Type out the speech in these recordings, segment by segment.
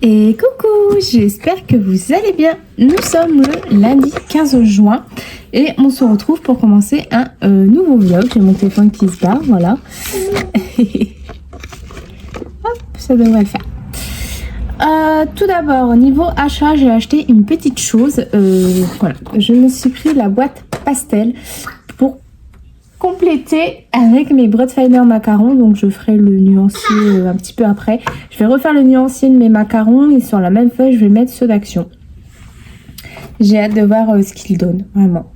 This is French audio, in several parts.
Et coucou, j'espère que vous allez bien. Nous sommes le lundi 15 juin et on se retrouve pour commencer un nouveau vlog. J'ai mon téléphone qui se barre, voilà. Hop, ça devrait le faire. Tout d'abord, niveau achat, j'ai acheté une petite chose. Voilà, je me suis pris la boîte pastel pour compléter avec mes Broadfinder macarons. Donc je ferai le nuancier un petit peu après. Je vais refaire le nuancier de mes macarons et sur la même feuille, je vais mettre ceux d'Action. J'ai hâte de voir ce qu'ils donnent, vraiment.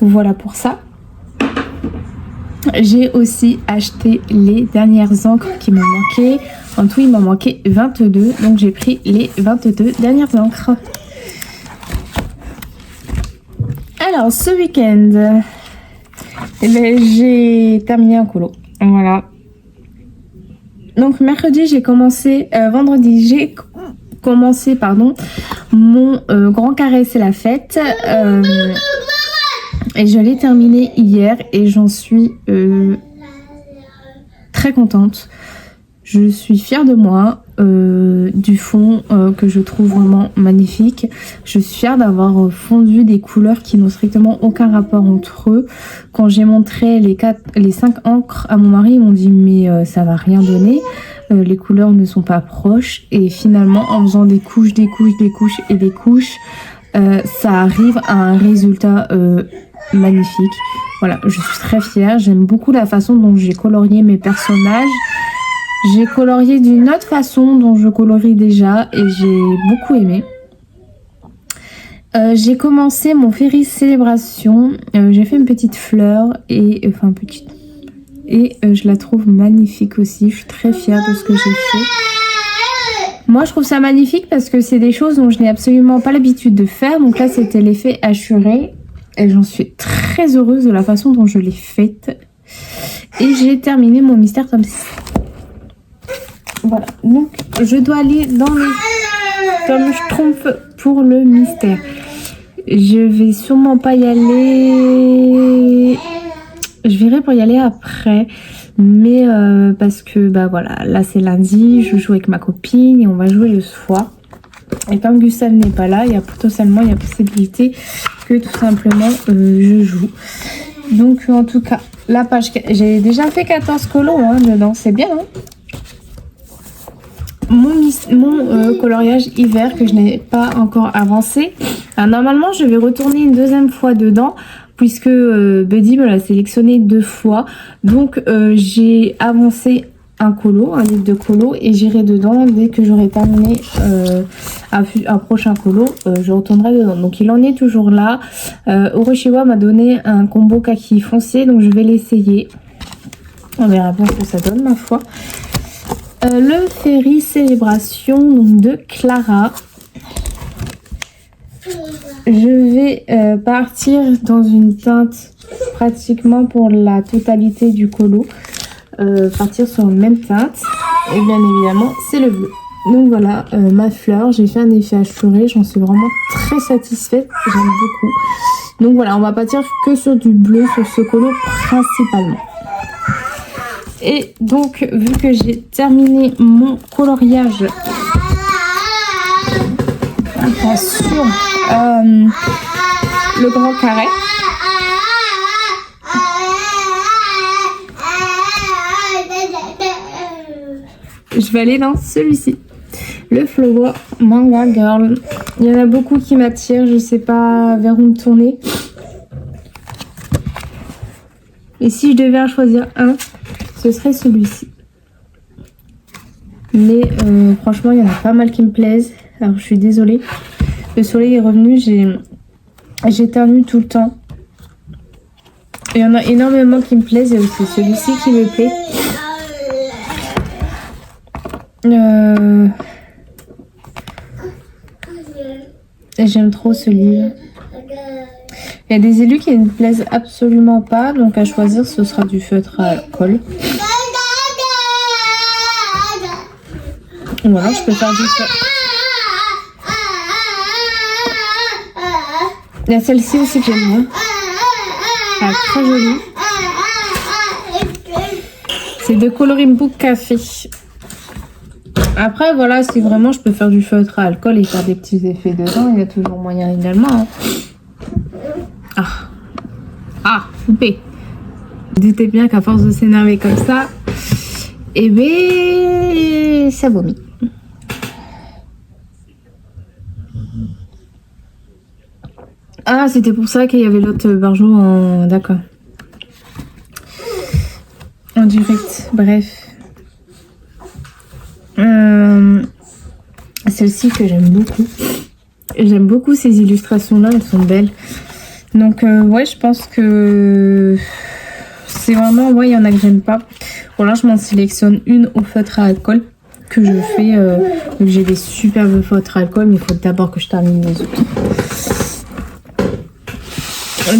Voilà pour ça. J'ai aussi acheté les dernières encres qui m'ont manqué. En tout, il m'en manquait 22. Donc, j'ai pris les 22 dernières encres. Alors, ce week-end, j'ai terminé un colo. Voilà. Donc, mercredi, vendredi, j'ai commencé, mon grand carré, c'est la fête. Et je l'ai terminé hier et j'en suis très contente. Je suis fière de moi, du fond que je trouve vraiment magnifique. Je suis fière d'avoir fondu des couleurs qui n'ont strictement aucun rapport entre eux. Quand j'ai montré les 5 encres à mon mari, ils m'ont dit mais ça va rien donner. Les couleurs ne sont pas proches. Et finalement, en faisant des couches, ça arrive à un résultat magnifique. Voilà, je suis très fière. J'aime beaucoup la façon dont j'ai colorié mes personnages. J'ai colorié d'une autre façon dont je colorie déjà et j'ai beaucoup aimé. J'ai commencé mon Fairy Célébration. J'ai fait une petite fleur et je la trouve magnifique aussi. Je suis très fière de ce que j'ai fait. Moi, je trouve ça magnifique parce que c'est des choses dont je n'ai absolument pas l'habitude de faire. Donc là, c'était l'effet assuré. Et j'en suis très heureuse de la façon dont je l'ai faite. Et j'ai terminé mon mystère tome 6. Voilà. Donc, je dois aller dans le tome Schtroumpf pour le mystère. Je vais sûrement pas y aller. Je verrai pour y aller après. Mais parce que voilà, là c'est lundi, je joue avec ma copine et on va jouer le soir. Et comme Gustave n'est pas là, il y a possibilité que tout simplement je joue. Donc en tout cas, la page, j'ai déjà fait 14 colos dedans, c'est bien. Mon coloriage hiver que je n'ai pas encore avancé. Alors, normalement, je vais retourner une deuxième fois dedans. Puisque Buddy me l'a sélectionné 2 fois. Donc j'ai avancé un livre de colo et j'irai dedans dès que j'aurai terminé un prochain colo. Je retournerai dedans. Donc il en est toujours là. Oroshiwa m'a donné un combo kaki foncé, donc je vais l'essayer. On verra bien ce que ça donne, ma foi. Le Fairy Célébration donc, de Clara. Je vais partir dans une teinte pratiquement pour la totalité du colo. Partir sur une même teinte. Et bien évidemment, c'est le bleu. Donc voilà, ma fleur. J'ai fait un effet assuré. J'en suis vraiment très satisfaite. J'aime beaucoup. Donc voilà, on va partir que sur du bleu sur ce colo principalement. Et donc, vu que j'ai terminé mon coloriage sur le grand carré, je vais aller dans celui-ci, le Flower Manga Girl. Il y en a beaucoup qui m'attirent, je sais pas vers où me tourner. Et si je devais en choisir un, ce serait celui-ci. Mais franchement, il y en a pas mal qui me plaisent. Alors, je suis désolée. Le soleil est revenu, j'éternue tout le temps. Il y en a énormément qui me plaisent. Il y a aussi celui-ci qui me plaît. Et j'aime trop ce livre. Il y a des élus qui ne me plaisent absolument pas. Donc à choisir, ce sera du feutre à colle. Voilà, je peux faire du feutre. Il y a celle-ci aussi que j'aime bien. Elle est très jolie. C'est de Coloring Book Café. Après, voilà, si vraiment je peux faire du feutre à alcool et faire des petits effets dedans, il y a toujours moyen également. Hein. Coupé. Doutez bien qu'à force de s'énerver comme ça, eh ben, ça vomit. Ah, c'était pour ça qu'il y avait l'autre barjo en... D'accord. En direct, bref. Celle-ci que j'aime beaucoup. J'aime beaucoup ces illustrations-là, elles sont belles. Donc, ouais, je pense que c'est vraiment... Ouais, il y en a que j'aime pas. Bon, là, je m'en sélectionne une au feutre à alcool que je fais. Donc, j'ai des superbes feutres à alcool, mais il faut d'abord que je termine les autres.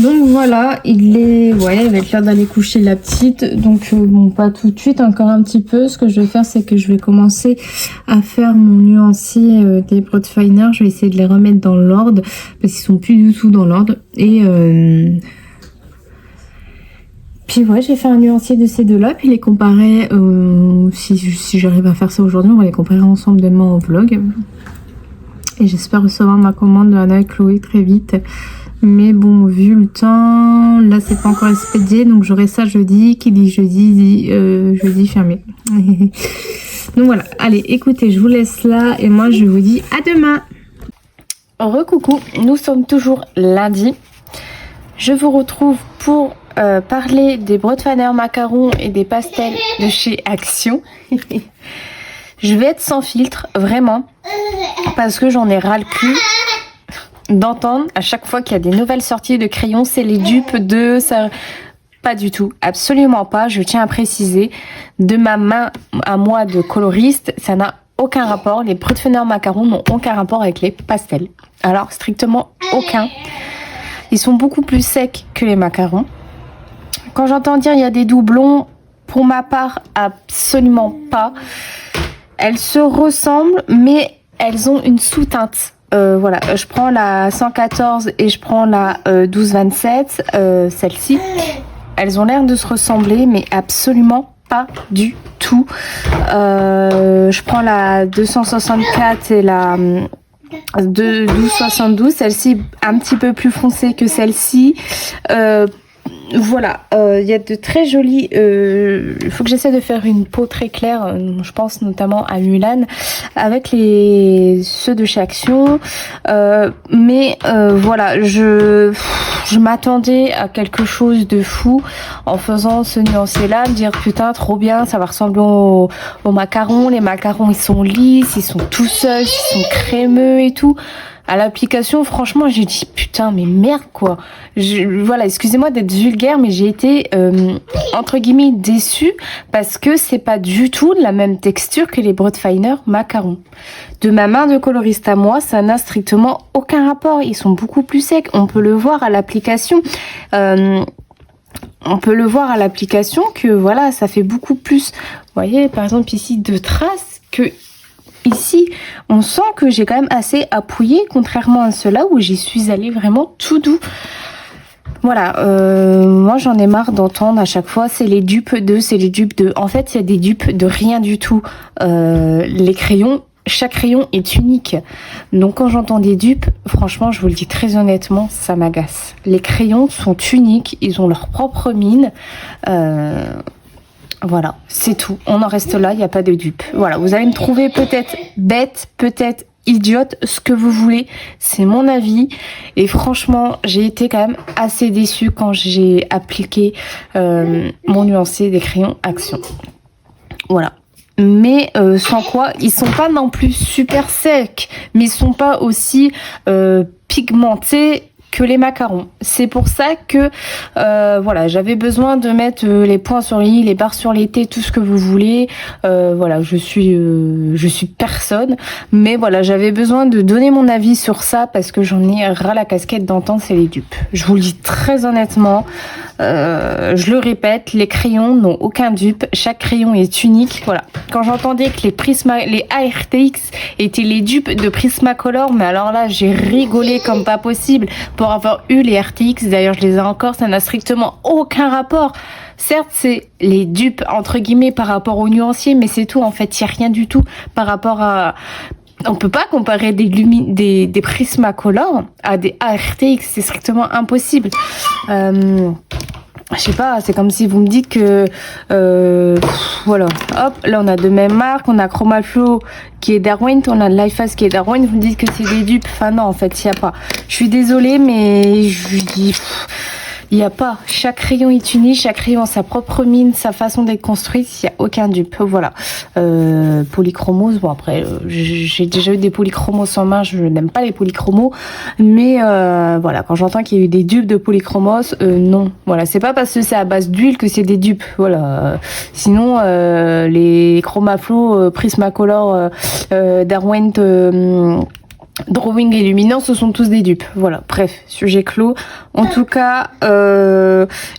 Donc voilà, il va être l'heure d'aller coucher la petite. Donc bon, pas tout de suite, encore un petit peu. Ce que je vais faire, c'est que je vais commencer à faire mon nuancier des Broadfiner. Je vais essayer de les remettre dans l'ordre parce qu'ils sont plus du tout dans l'ordre. Et puis ouais, j'ai fait un nuancier de ces deux-là, puis les comparer. Si j'arrive à faire ça aujourd'hui, on va les comparer ensemble demain au vlog. Et j'espère recevoir ma commande de Anna et Chloé très vite. Mais bon, vu le temps, là c'est pas encore expédié, donc j'aurai ça jeudi. Qui dit jeudi dit jeudi fermé. Donc voilà, allez, écoutez, je vous laisse là et moi je vous dis à demain. Recoucou, nous sommes toujours lundi. Je vous retrouve pour parler des Broadfiner macarons et des pastels de chez Action. Je vais être sans filtre, vraiment, parce que j'en ai ras le cul d'entendre à chaque fois qu'il y a des nouvelles sorties de crayons, c'est les dupes de ça. Pas du tout, absolument pas. Je tiens à préciser, de ma main à moi de coloriste, ça n'a aucun rapport. Les Broadfiner macarons n'ont aucun rapport avec les pastels. Alors strictement aucun. Ils sont beaucoup plus secs que les macarons. Quand j'entends dire il y a des doublons, pour ma part, absolument pas. Elles se ressemblent, mais elles ont une sous-teinte. Voilà, je prends la 114 et je prends la 1227, celle-ci. Elles ont l'air de se ressembler, mais absolument pas du tout. Je prends la 264 et la 1272, celle-ci un petit peu plus foncée que celle-ci. Voilà, il y a de très jolis... Il faut que j'essaie de faire une peau très claire, je pense notamment à Mulan, avec ceux de chez Action. Mais voilà, je m'attendais à quelque chose de fou en faisant ce nuancier-là, me dire putain, trop bien, ça va ressembler aux macarons. Les macarons, ils sont lisses, ils sont tout seuls, ils sont crémeux et tout. À l'application, franchement, j'ai dit putain, mais merde quoi. Voilà, excusez-moi d'être vulgaire, mais j'ai été entre guillemets déçue parce que c'est pas du tout la même texture que les Broadfiner macarons. De ma main de coloriste à moi, ça n'a strictement aucun rapport. Ils sont beaucoup plus secs. On peut le voir à l'application. On peut le voir à l'application que voilà, ça fait beaucoup plus. Vous voyez, par exemple ici, de traces que. Ici, on sent que j'ai quand même assez appuyé, contrairement à ceux-là où j'y suis allée vraiment tout doux. Voilà, moi j'en ai marre d'entendre à chaque fois, c'est les dupes de, c'est les dupes de. En fait, il y a des dupes de rien du tout. Les crayons, chaque crayon est unique. Donc quand j'entends des dupes, franchement, je vous le dis très honnêtement, ça m'agace. Les crayons sont uniques, ils ont leur propre mine. Voilà, c'est tout. On en reste là, il n'y a pas de dupe. Voilà, vous allez me trouver peut-être bête, peut-être idiote, ce que vous voulez. C'est mon avis. Et franchement, j'ai été quand même assez déçue quand j'ai appliqué mon nuancier des crayons Action. Voilà. Mais sans quoi, ils sont pas non plus super secs, mais ils sont pas aussi pigmentés que les macarons. C'est pour ça que voilà, j'avais besoin de mettre les points sur les i, les barres sur les t, tout ce que vous voulez. Voilà, je suis personne, mais voilà, j'avais besoin de donner mon avis sur ça parce que j'en ai ras la casquette d'entendre c'est les dupes. Je vous le dis très honnêtement, je le répète, les crayons n'ont aucun dupe, chaque crayon est unique. Voilà, quand j'entendais que les ARTX étaient les dupes de Prismacolor, mais alors là j'ai rigolé comme pas possible pour avoir eu les RTX. D'ailleurs je les ai encore, ça n'a strictement aucun rapport. certes c'est les dupes entre guillemets par rapport aux nuanciers, mais c'est tout en fait, il n'y a rien du tout par rapport à... On peut pas comparer des Prismacolor à des ARTX, c'est strictement impossible. Je sais pas, c'est comme si vous me dites que voilà, hop, là on a de même marque, on a Chromaflow qui est Derwent, on a Lifeast qui est Derwent, vous me dites que c'est des dupes, enfin non en fait il n'y a pas. Je suis désolée mais je vous dis, il n'y a pas, chaque rayon est unique, chaque rayon a sa propre mine, sa façon d'être construite, il n'y a aucun dupe, voilà. Polychromos, bon après j'ai déjà eu des polychromos en main, je n'aime pas les polychromos, mais voilà, quand j'entends qu'il y a eu des dupes de polychromos, non, voilà, c'est pas parce que c'est à base d'huile que c'est des dupes, voilà. Sinon les Chromaflow, Prismacolor, Derwent, Drawing et Luminance, ce sont tous des dupes. Voilà, bref, sujet clos. En tout cas,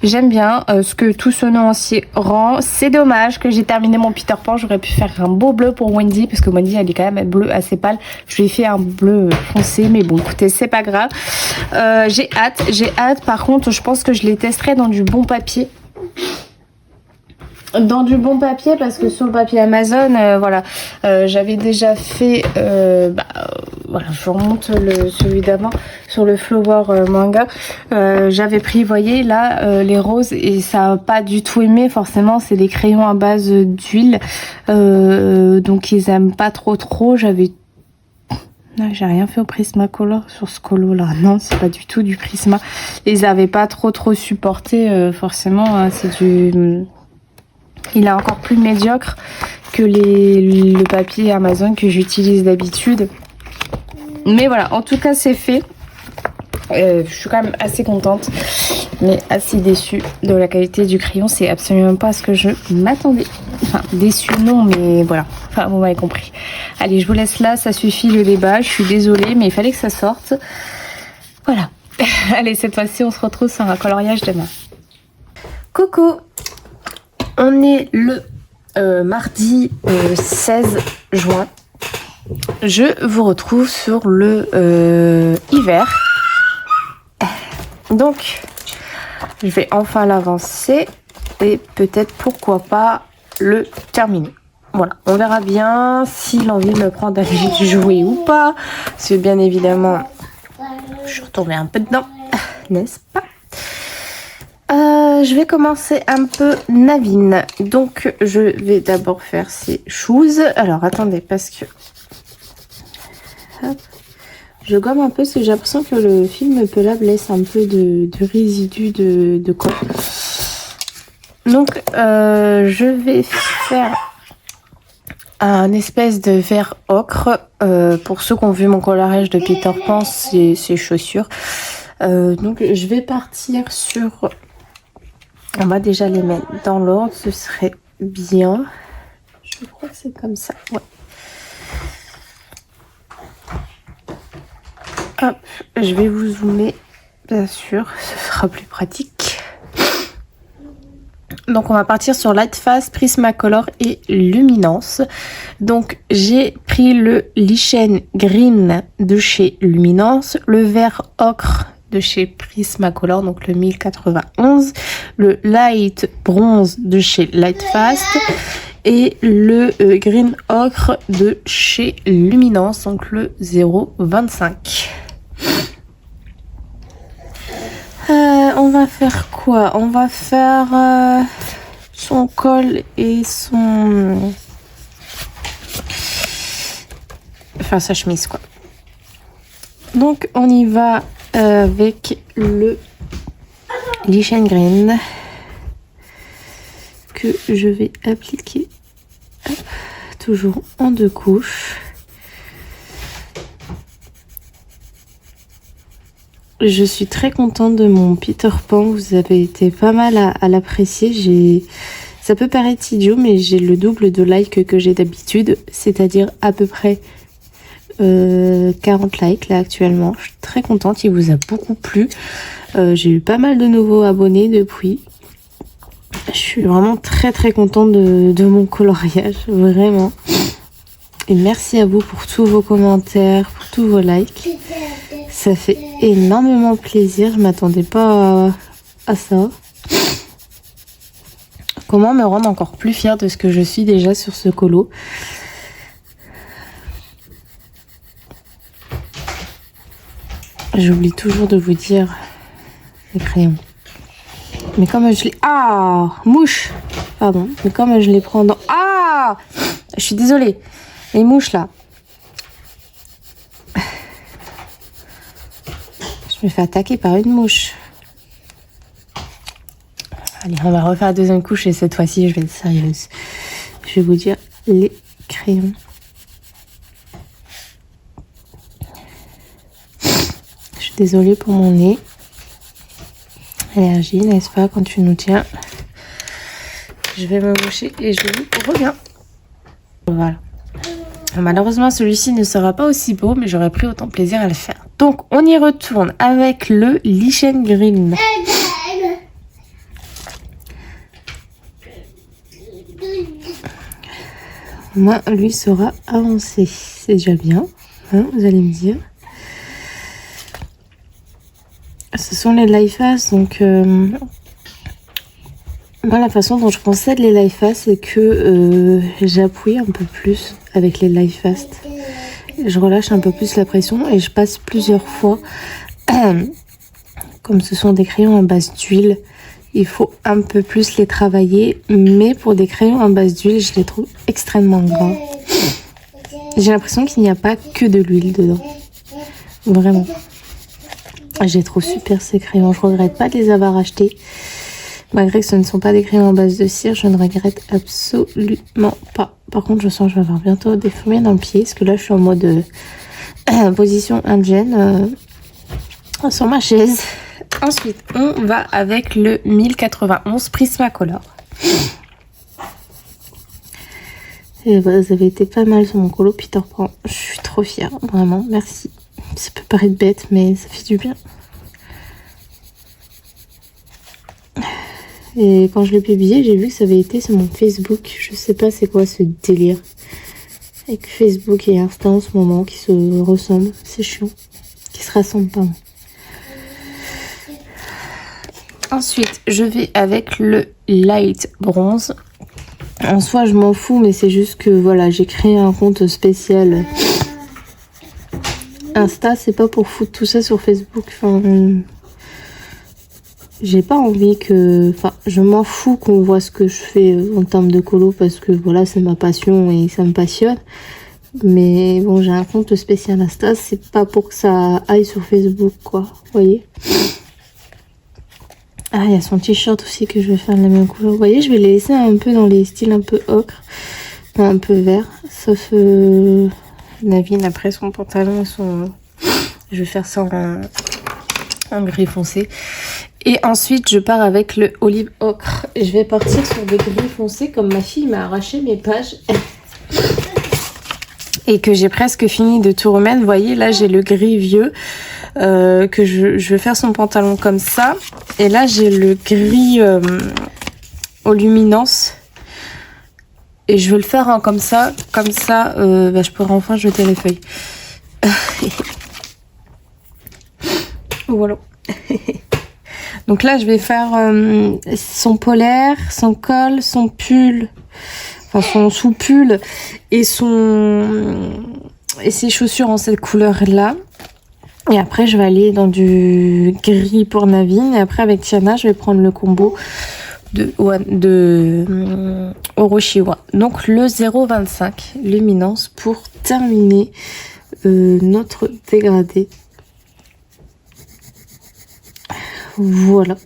j'aime bien ce que tout ce nuancier rend. C'est dommage que j'ai terminé mon Peter Pan. J'aurais pu faire un beau bleu pour Wendy, parce que Wendy, elle est quand même bleu assez pâle. Je lui ai fait un bleu foncé, mais bon, écoutez, c'est pas grave. J'ai hâte. Par contre, je pense que je les testerai dans du bon papier. Dans du bon papier, parce que sur le papier Amazon, voilà, j'avais déjà fait, voilà, je remonte celui d'avant sur le Flower Manga. J'avais pris, vous voyez, là, les roses, et ça n'a pas du tout aimé, forcément, c'est des crayons à base d'huile, donc ils aiment pas trop. J'ai rien fait au Prismacolor sur ce colo là, non, c'est pas du tout du Prisma. Ils avaient pas trop supporté, forcément, hein, c'est du... Il est encore plus médiocre que le papier Amazon que j'utilise d'habitude. Mais voilà, en tout cas c'est fait. Je suis quand même assez contente, mais assez déçue de la qualité du crayon. C'est absolument pas ce que je m'attendais. Enfin, déçue non, mais voilà. Enfin, vous m'avez compris. Allez, je vous laisse là, ça suffit le débat. Je suis désolée, mais il fallait que ça sorte. Voilà. Allez, cette fois-ci, on se retrouve sur un coloriage demain. Coucou! On est le mardi 16 juin. Je vous retrouve sur le hiver. Donc, je vais enfin l'avancer et peut-être, pourquoi pas, le terminer. Voilà, on verra bien si l'envie me prend d'aller jouer ou pas. Parce que bien évidemment, je suis retournée un peu dedans, n'est-ce pas? Je vais commencer un peu Naveen. Donc, je vais d'abord faire ces choses. Alors, attendez, parce que... Hop. Je gomme un peu, parce que j'ai l'impression que le film Pelab laisse un peu de résidus de colle. Donc, je vais faire un espèce de vert ocre. Pour ceux qui ont vu mon coloriage de Peter Pan, c'est chaussures. Donc, je vais partir sur... On va déjà les mettre dans l'ordre, ce serait bien. Je crois que c'est comme ça, ouais. Hop, je vais vous zoomer, bien sûr, ce sera plus pratique. Donc on va partir sur Lightfast, Prismacolor et Luminance. Donc j'ai pris le Lichen Green de chez Luminance, le vert ocre de chez Prismacolor, donc le 1091, le Light Bronze de chez Lightfast et le Green Ocre de chez Luminance, donc le 025. On va faire quoi? On va faire son col et son... Enfin sa chemise quoi. Donc on y va avec le Lichen Green que je vais appliquer toujours en 2 couches. Je suis très contente de mon Peter Pan, vous avez été pas mal à l'apprécier. Ça peut paraître idiot, mais j'ai le double de likes que j'ai d'habitude, c'est-à-dire à peu près 40 likes là actuellement. Je suis très contente, il vous a beaucoup plu. J'ai eu pas mal de nouveaux abonnés depuis. Je suis vraiment très contente de mon coloriage, vraiment. Et merci à vous pour tous vos commentaires, pour tous vos likes. Ça fait énormément plaisir, je m'attendais pas à ça. comment me rendre encore plus fière de ce que je suis déjà sur ce colo. J'oublie toujours de vous dire les crayons. Mais comme je les... Ah, mouche. Pardon. Mais comme je les prends dans... Ah, je suis désolée. Les mouches là. Je me fais attaquer par une mouche. Allez, on va refaire la deuxième couche et cette fois-ci, je vais être sérieuse. Je vais vous dire les crayons. Je suis désolée pour mon nez. Allergie, n'est-ce pas, quand tu nous tiens. Je vais me moucher et je vous reviens. Voilà. Malheureusement, celui-ci ne sera pas aussi beau, mais j'aurais pris autant plaisir à le faire. Donc, on y retourne avec le Lichen Green. Moi, lui sera avancé. C'est déjà bien, hein, vous allez me dire. Ce sont les Life-Fast, donc moi la façon dont je procède les Life-Fast, c'est que j'appuie un peu plus avec les Life-Fast. Je relâche un peu plus la pression et je passe plusieurs fois. Comme ce sont des crayons en base d'huile, il faut un peu plus les travailler, mais pour des crayons en base d'huile, je les trouve extrêmement gras. J'ai l'impression qu'il n'y a pas que de l'huile dedans. Vraiment. Je les trouve super ces crayons. Je regrette pas de les avoir achetés. Malgré que ce ne sont pas des crayons en base de cire, je ne regrette absolument pas. Par contre, je sens que je vais avoir bientôt des fourmis dans le pied. Parce que là, je suis en mode position indienne sur ma chaise. Ensuite, on va avec le 1091 Prismacolor. Et vous avez été pas mal sur mon colo Peter Pan. Je suis trop fière, vraiment, merci. Ça peut paraître bête, mais ça fait du bien. Et quand je l'ai publié, j'ai vu que ça avait été sur mon Facebook. Je sais pas c'est quoi ce délire. Avec Facebook et Insta en ce moment qui se ressemblent. C'est chiant. Qui se rassemblent, pardon. Ensuite, je vais avec le Light Bronze. En soi, je m'en fous, mais c'est juste que voilà, j'ai créé un compte spécial. Insta, c'est pas pour foutre tout ça sur Facebook. Enfin, j'ai pas envie que... Enfin, je m'en fous qu'on voit ce que je fais en termes de colo parce que voilà, c'est ma passion et ça me passionne. Mais bon, j'ai un compte spécial Insta, c'est pas pour que ça aille sur Facebook, quoi. Vous voyez? Ah, il y a son t-shirt aussi que je vais faire de la même couleur. Vous voyez, je vais les laisser un peu dans les styles un peu ocre, un peu vert. Sauf Navine, après son pantalon et son... Je vais faire ça en gris foncé. Et ensuite, je pars avec le olive ocre. Et je vais partir sur des gris foncés comme ma fille m'a arraché mes pages. Et que j'ai presque fini de tout remettre. Vous voyez, là, j'ai le gris vieux. Que je vais faire son pantalon comme ça. Et là, j'ai le gris aux luminances. Et je veux le faire hein, comme ça. Comme ça, je pourrai enfin jeter les feuilles. Voilà. Donc là, je vais faire son polaire, son col, son pull, enfin son sous-pull et ses chaussures en cette couleur-là. Et après, je vais aller dans du gris pour Navine. Et après, avec Tiana, je vais prendre le combo de Oroshiwa. Donc le 0,25 luminance pour terminer notre dégradé. Voilà.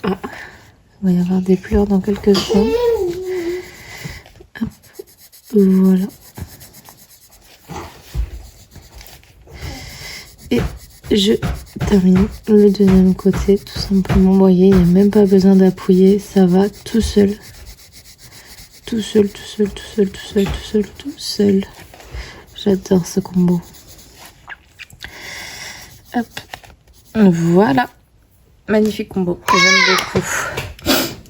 Ah, il va y avoir des pleurs dans quelques secondes. Hop. Voilà. Et je termine le deuxième côté, tout simplement. Vous voyez, il n'y a même pas besoin d'appuyer, ça va tout seul. Tout seul, tout seul, tout seul, tout seul, tout seul, tout seul. J'adore ce combo. Hop. Voilà. Magnifique combo. J'aime beaucoup.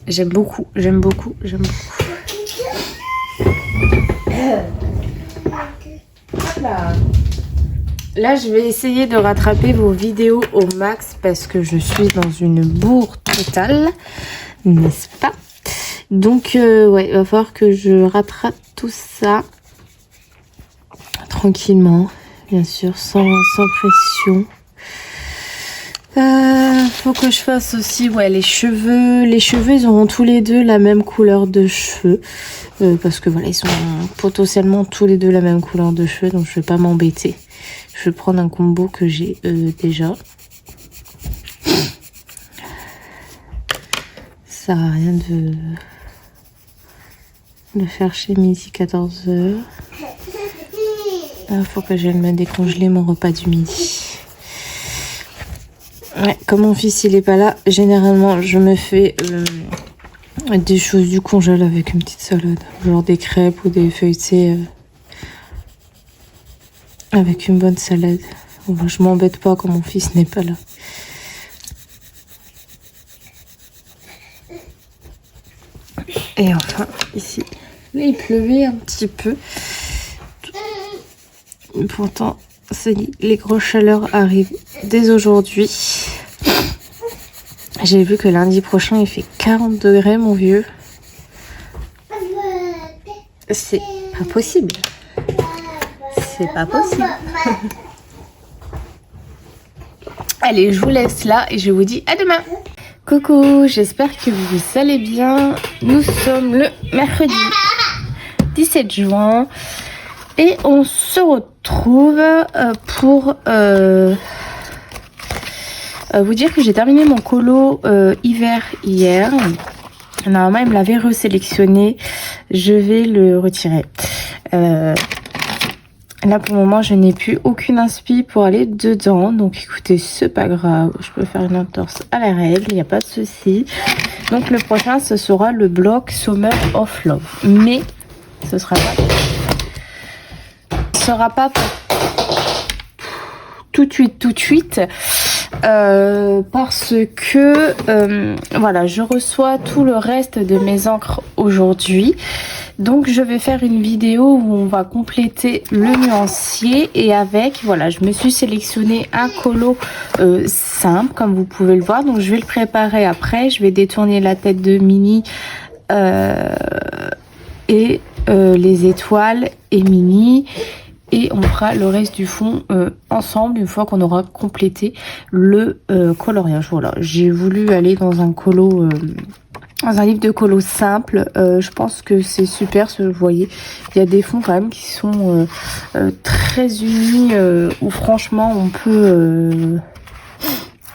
J'aime beaucoup, j'aime beaucoup, j'aime beaucoup. Voilà. Là, je vais essayer de rattraper vos vidéos au max parce que je suis dans une bourre totale, n'est-ce pas? Donc, ouais, il va falloir que je rattrape tout ça tranquillement, bien sûr, sans pression. Faut que je fasse aussi, ouais, les cheveux. Les cheveux, ils auront tous les deux la même couleur de cheveux. Parce que voilà, ils sont potentiellement tous les deux la même couleur de cheveux, donc je vais pas m'embêter. Je vais prendre un combo que j'ai déjà. Ça sert à rien de faire chez midi 14h. Il faut que j'aille me décongeler mon repas du midi. Ouais, comme mon fils il est pas là, généralement je me fais des choses du congèle avec une petite salade. Genre des crêpes ou des feuilletés avec une bonne salade. Bon, je m'embête pas quand mon fils n'est pas là. Et enfin, ici, là, il pleuvait un petit peu. Pourtant, les grosses chaleurs arrivent dès aujourd'hui. J'ai vu que lundi prochain, il fait 40 degrés, mon vieux. C'est pas possible. C'est pas possible. Allez, je vous laisse là et je vous dis à demain. Coucou, j'espère que vous allez bien. Nous sommes le mercredi 17 juin et on se retrouve pour vous dire que j'ai terminé mon colo hiver hier. Normalement, il me l'avait resélectionné. Je vais le retirer. Là, pour le moment, je n'ai plus aucune inspi pour aller dedans. Donc, écoutez, c'est pas grave. Je peux faire une entorse à la règle. Il n'y a pas de souci. Donc, le prochain, ce sera le bloc Summer of Love. Mais, ce sera pas tout de suite. Parce que voilà, je reçois tout le reste de mes encres aujourd'hui. Donc je vais faire une vidéo où on va compléter le nuancier et avec, voilà, je me suis sélectionné un colo simple comme vous pouvez le voir. Donc je vais le préparer après, je vais détourner la tête de Minnie et les étoiles et Minnie. Et on fera le reste du fond ensemble une fois qu'on aura complété le coloriage. Voilà, j'ai voulu aller dans un colo, dans un livre de colo simple. Je pense que c'est super, vous voyez. Il y a des fonds quand même qui sont très unis, où franchement on peut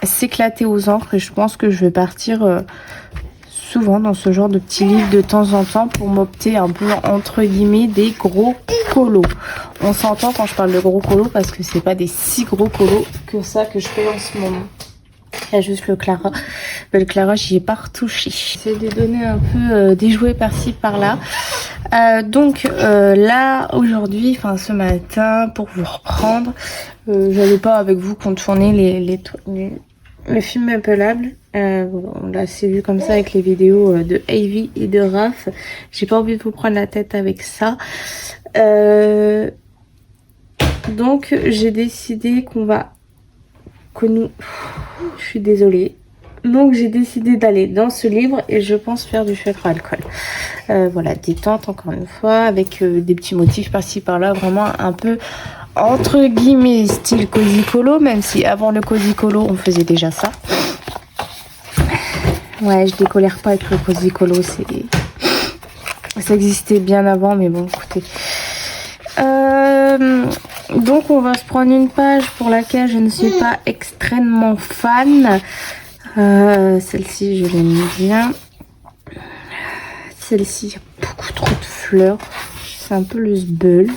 s'éclater aux encres. Et je pense que je vais partir souvent dans ce genre de petits livres de temps en temps pour m'opter un peu entre guillemets des gros colos. On s'entend quand je parle de gros colos parce que c'est pas des si gros colos que ça que je fais en ce moment. Il y a juste le Clara. Le Clara, j'y ai pas retouché. J'essaie de donner un peu des jouets par-ci par-là. Donc là aujourd'hui, enfin ce matin, pour vous reprendre, j'allais pas avec vous contourner le film Appelable. On l'a assez vu comme ça avec les vidéos de Ivy et de Raph. J'ai pas envie de vous prendre la tête avec ça. Donc j'ai décidé je suis désolée. Donc j'ai décidé d'aller dans ce livre et je pense faire du feutre à alcool. Voilà, détente encore une fois avec des petits motifs par-ci par-là, vraiment un peu entre guillemets style cozy colo, même si avant le cozy colo on faisait déjà ça. Ouais, je décolère pas avec le cozy colo, ça existait bien avant, mais bon, écoutez. Donc on va se prendre une page pour laquelle je ne suis pas extrêmement fan. Celle-ci, je l'aime bien. Celle-ci, il y a beaucoup trop de fleurs. C'est un peu le sbeul.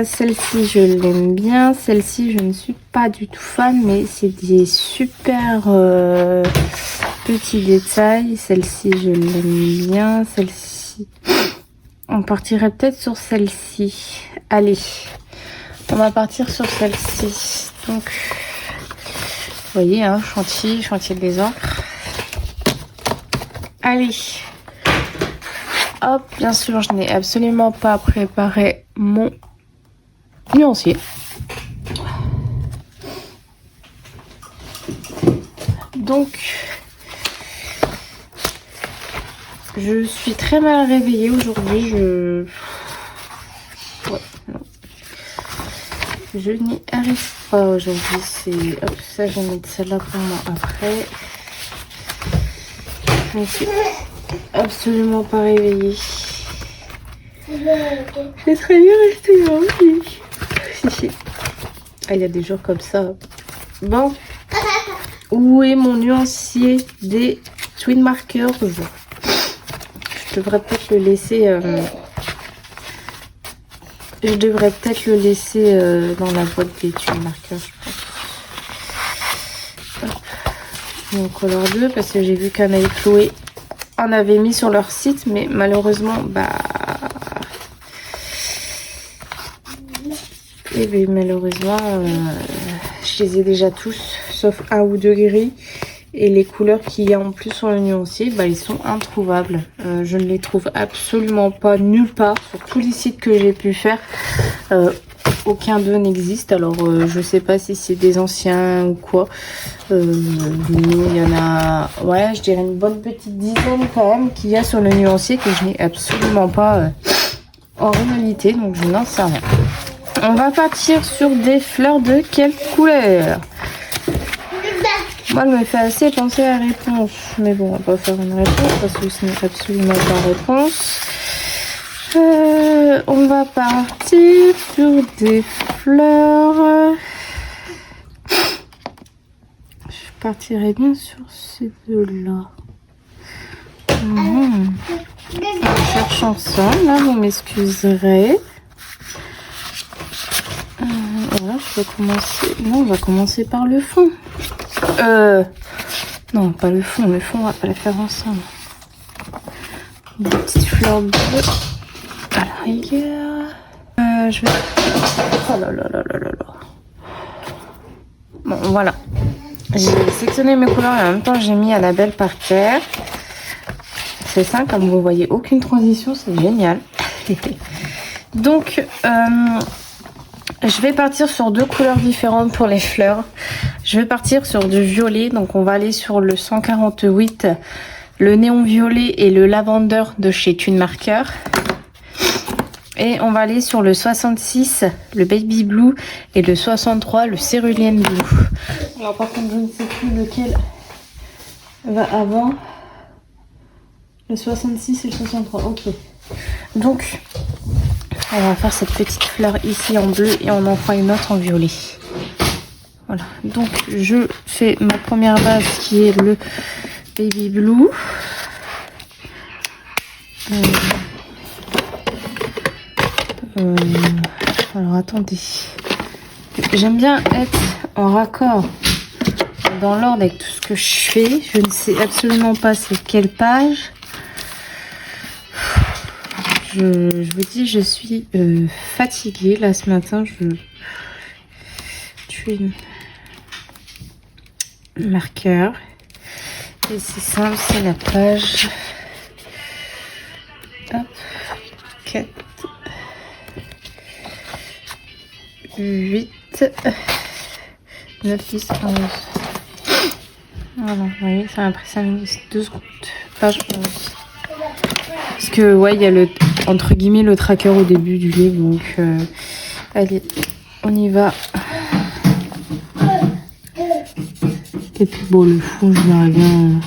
Celle-ci, je l'aime bien. Celle-ci, je ne suis pas du tout fan, mais c'est des super petits détails. Celle-ci, je l'aime bien. Celle-ci, on partirait peut-être sur celle-ci. Allez, on va partir sur celle-ci. Donc, vous voyez, hein, chantier des encres. Allez. Hop, bien sûr, je n'ai absolument pas préparé mon nuancier. Donc, je suis très mal réveillée aujourd'hui. Ouais, non. Je n'y arrive pas aujourd'hui. C'est... Hop, ça, je vais mettre celle-là pour moi après. Je ne suis absolument pas réveillée. J'ai très bien resté aujourd'hui. Si. Ah, il y a des jours comme ça. Bon. Où est mon nuancier des Twin Markers? Je devrais peut-être le laisser... Je devrais peut-être le laisser dans la boîte des Twin Markers, je pense. Hop. Mon Color 2, parce que j'ai vu qu'Anna et Chloé en avaient mis sur leur site, mais malheureusement, je les ai déjà tous, sauf un ou deux gris. Et les couleurs qu'il y a en plus sur le nuancier, ils sont introuvables. Je ne les trouve absolument pas nulle part. Sur tous les sites que j'ai pu faire, aucun d'eux n'existe. Alors, je sais pas si c'est des anciens ou quoi. Mais il y en a, ouais, je dirais une bonne petite dizaine quand même qu'il y a sur le nuancier que je n'ai absolument pas en réalité. Donc, je n'en sais rien. On va partir sur des fleurs de quelle couleur? Moi, elle me fait assez penser à la réponse. Mais bon, on va pas faire une réponse parce que ce n'est absolument pas la réponse. On va partir sur des fleurs. Je partirai bien sur ces deux-là. On cherche ensemble, là, vous m'excuserez. Voilà, je vais commencer. Non, on va commencer par le fond. Non, pas le fond. Le fond, on va pas le faire ensemble. Des petites fleurs bleues. À la rigueur. Je vais... Oh là là là là là là. Bon, voilà. J'ai sélectionné mes couleurs et en même temps, j'ai mis Annabelle par terre. C'est ça, comme vous voyez, aucune transition, c'est génial. Donc, je vais partir sur deux couleurs différentes pour les fleurs. Je vais partir sur du violet. Donc on va aller sur le 148, le néon violet et le lavender de chez Twin Marker. Et on va aller sur le 66, le baby blue, et le 63, le cérulean blue. Alors par contre, je ne sais plus lequel va avant. Le 66 et le 63, ok. Donc, on va faire cette petite fleur ici en bleu et on en fera une autre en violet. Voilà, donc je fais ma première base qui est le baby blue. Alors attendez, j'aime bien être en raccord dans l'ordre avec tout ce que je fais. Je ne sais absolument pas c'est quelle page. Je vous dis, je suis fatiguée là ce matin. Twin Marker. Et c'est simple, c'est la page 4, 8, 9, 10, 11. Voilà, vous voyez, ça m'a pris 5 minutes, 2 secondes. Page 11. Parce que, ouais, il y a le, entre guillemets, le tracker au début du livre. Donc, allez, on y va. Et puis, bon, le fond, je verrai bien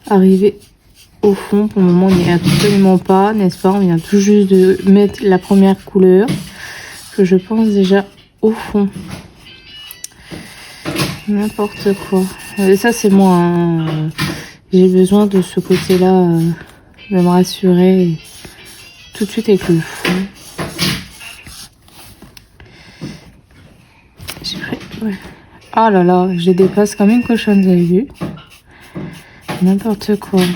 arriver au fond. Pour le moment, on n'y est absolument pas, n'est-ce pas? On vient tout juste de mettre la première couleur. Que je pense déjà au fond. N'importe quoi. Et ça, c'est moi. Hein. J'ai besoin de ce côté-là, de me rassurer tout de suite avec le fond. J'ai pris... Ouais. Oh là là, je les dépasse comme une cochonne, vous avez vu? N'importe quoi. De toute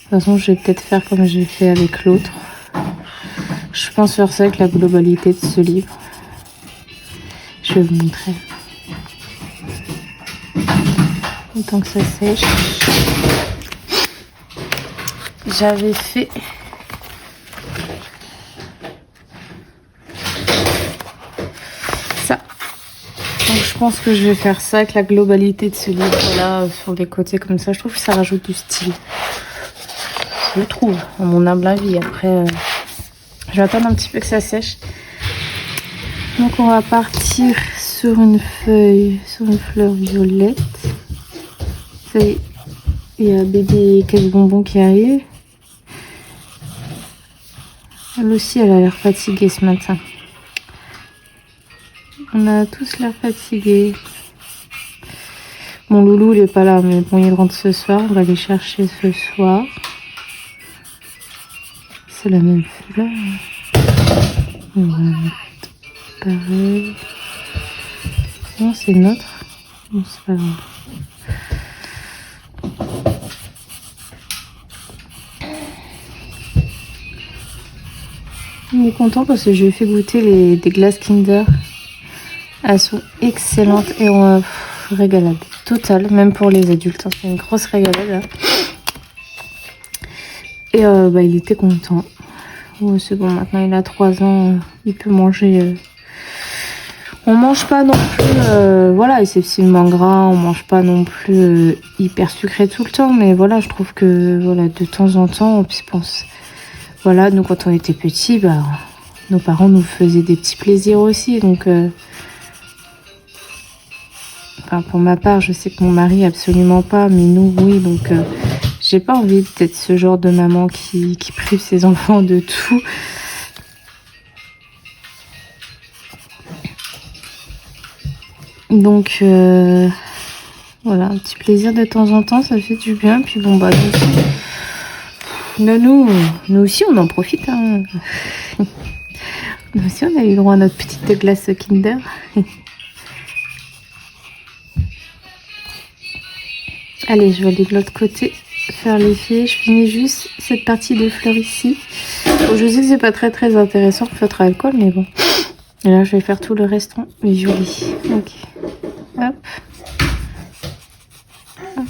façon, je vais peut-être faire comme j'ai fait avec l'autre. Je pense faire ça avec la globalité de ce livre. Je vais vous montrer. Autant que ça sèche. je pense que je vais faire ça avec la globalité de ce livre-là, sur les côtés comme ça. Je trouve que ça rajoute du style. Je le trouve, à mon humble avis. Après, je vais attendre un petit peu que ça sèche. Donc on va partir sur une feuille, sur une fleur violette. Ça y est, il y a bébé casse-bonbon qui arrive. Elle aussi, elle a l'air fatiguée ce matin. On a tous l'air fatigués. Mon loulou, il est pas là, mais bon, il rentre ce soir. On va aller chercher ce soir. C'est la même fleur. On va mettre pareil. Non, c'est notre. Non, c'est pas grave. On est content parce que je lui ai fait goûter des glaces Kinder. Elles sont excellentes et on régalade totale, même pour les adultes. C'est une grosse régalade là. Et il était content. Ouais, c'est bon, maintenant il a 3 ans, il peut manger. On mange pas non plus, voilà, excessivement gras, on mange pas non plus hyper sucré tout le temps, mais voilà, je trouve que voilà, de temps en temps, on pense. Voilà, nous quand on était petits, nos parents nous faisaient des petits plaisirs aussi, donc pour ma part, je sais que mon mari absolument pas, mais nous oui, donc j'ai pas envie d'être ce genre de maman qui prive ses enfants de tout. Donc voilà, un petit plaisir de temps en temps, ça fait du bien. Puis bon nous aussi on en profite. Hein. Nous aussi on a eu droit à notre petite glace Kinder. Allez, je vais aller de l'autre côté faire l'effet. Je finis juste cette partie de fleurs ici. Bon, je sais que c'est pas très intéressant pour feutre à alcool, mais bon. Et là, je vais faire tout le restant joli. Ok. Hop. Hop.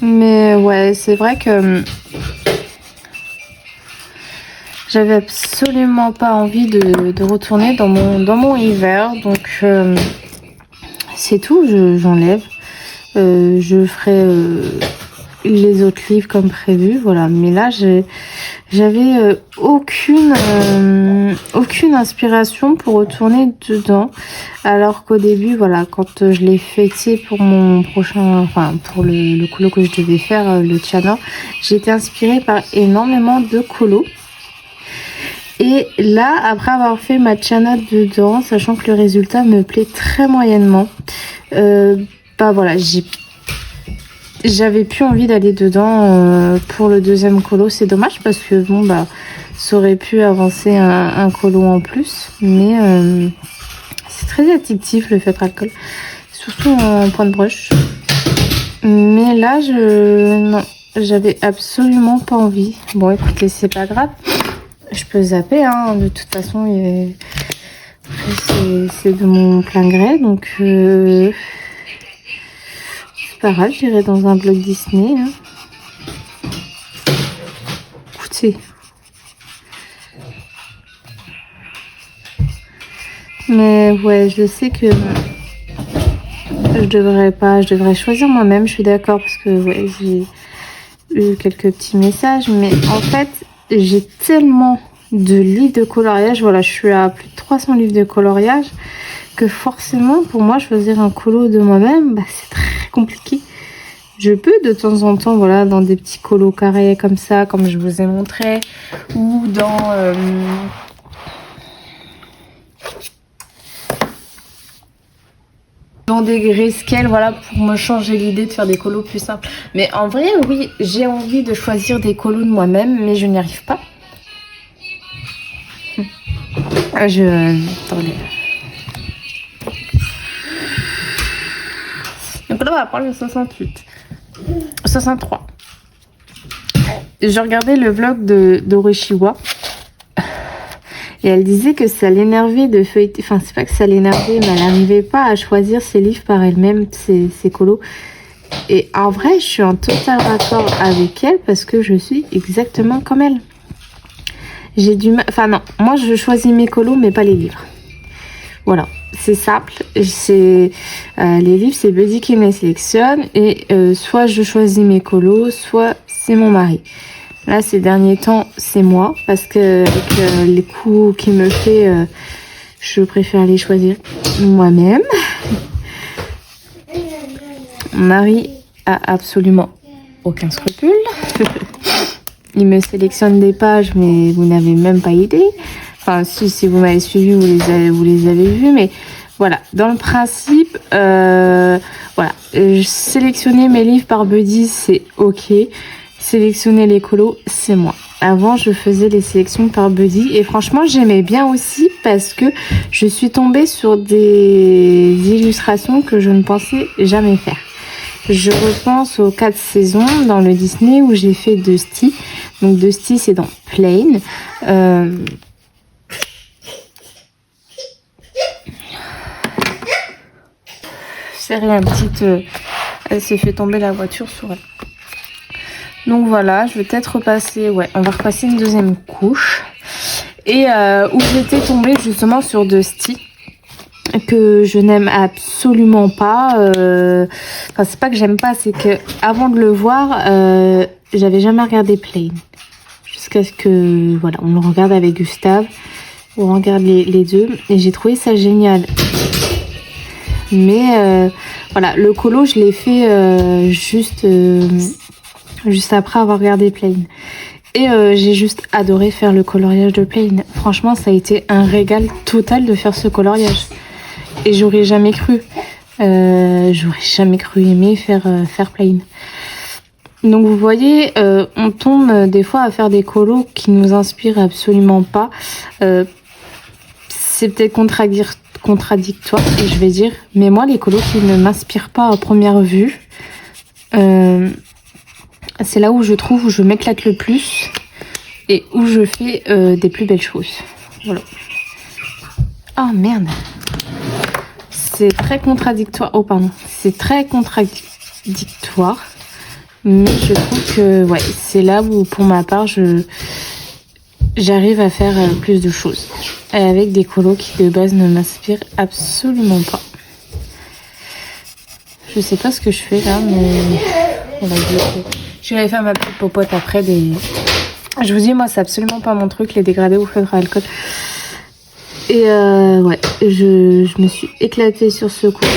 Mais ouais, c'est vrai que j'avais absolument pas envie de retourner dans mon hiver. Donc, c'est tout. J'enlève. Je ferai les autres livres comme prévu. Voilà. Mais là, j'avais aucune inspiration pour retourner dedans, alors qu'au début, voilà, quand je l'ai fêté pour mon prochain, pour le colo que je devais faire, le Tchana, j'étais inspirée par énormément de colos. Et là, après avoir fait ma Tchana dedans, sachant que le résultat me plaît très moyennement, voilà, j'avais plus envie d'aller dedans pour le deuxième colo. C'est dommage parce que ça aurait pu avancer un colo en plus, mais c'est très addictif le feutre alcool, surtout en point de brush. Mais là, non, j'avais absolument pas envie. Bon, écoutez, c'est pas grave, je peux zapper, hein, de toute façon, c'est de mon plein gré, donc pas grave, j'irai dans un blog Disney. Hein. Écoutez. Mais ouais, je sais que je devrais choisir moi-même, je suis d'accord, parce que ouais, j'ai eu quelques petits messages, mais en fait, j'ai tellement de livres de coloriage, voilà, je suis à plus de 300 livres de coloriage, que forcément, pour moi, choisir un colo de moi-même, c'est très compliqué. Je peux de temps en temps, voilà, dans des petits colos carrés comme ça, comme je vous ai montré, ou dans des grayscale, voilà, pour me changer l'idée de faire des colos plus simples. Mais en vrai, oui, j'ai envie de choisir des colos de moi-même, mais je n'y arrive pas. Attendez. Donc là, on va prendre le 63. J'ai regardé le vlog d'Oreshiwa. Et elle disait que ça l'énervait de feuilleter. Enfin, c'est pas que ça l'énervait, mais elle n'arrivait pas à choisir ses livres par elle-même, ses colos. Et en vrai, je suis en total raccord avec elle parce que je suis exactement comme elle. J'ai du mal. Enfin, non, moi je choisis mes colos, mais pas les livres. Voilà, c'est simple. C'est les livres, c'est Buddy qui me les sélectionne. Et soit je choisis mes colos, soit c'est mon mari. Là, ces derniers temps, c'est moi. Parce que avec les coups qu'il me fait, je préfère les choisir moi-même. Mon mari a absolument aucun scrupule. Il me sélectionne des pages, mais vous n'avez même pas idée. Enfin, si vous m'avez suivi, vous les avez vus. Mais voilà, dans le principe, voilà, sélectionner mes livres par Buddy, c'est ok. Sélectionner les colos, c'est moi. Avant, je faisais les sélections par Buddy et franchement, j'aimais bien aussi parce que je suis tombée sur des illustrations que je ne pensais jamais faire. Je repense aux 4 saisons dans le Disney où j'ai fait Dusty. Donc Dusty, c'est dans Plain. C'est rien, petite... elle s'est fait tomber la voiture sur elle. Donc voilà, je vais peut-être repasser... Ouais, on va repasser une deuxième couche. Et où j'étais tombée justement sur Dusty, que je n'aime absolument pas. Enfin, c'est pas que j'aime pas, c'est que avant de le voir, j'avais jamais regardé Plain. Jusqu'à ce que, voilà, on le regarde avec Gustave. On regarde les deux. Et j'ai trouvé ça génial. Mais voilà, le colo, je l'ai fait juste après avoir regardé Plain. Et j'ai juste adoré faire le coloriage de Plain. Franchement, ça a été un régal total de faire ce coloriage. Et j'aurais jamais cru aimer faire Plain. Donc vous voyez, on tombe des fois à faire des colos qui nous inspirent absolument pas. C'est peut-être contradictoire, et je vais dire, mais moi les colos qui ne m'inspirent pas à première vue, c'est là où je trouve où je m'éclate le plus et où je fais des plus belles choses. Voilà. Oh merde. C'est très contradictoire. Oh pardon. C'est très contradictoire. Mais je trouve que ouais, c'est là où pour ma part j'arrive à faire plus de choses. Avec des colos qui de base ne m'inspirent absolument pas. Je sais pas ce que je fais là, mais on va dire. Je vais faire ma petite popote après des... Je vous dis, moi, c'est absolument pas mon truc, les dégradés au feutre à alcool. Et ouais, je me suis éclatée sur ce colo.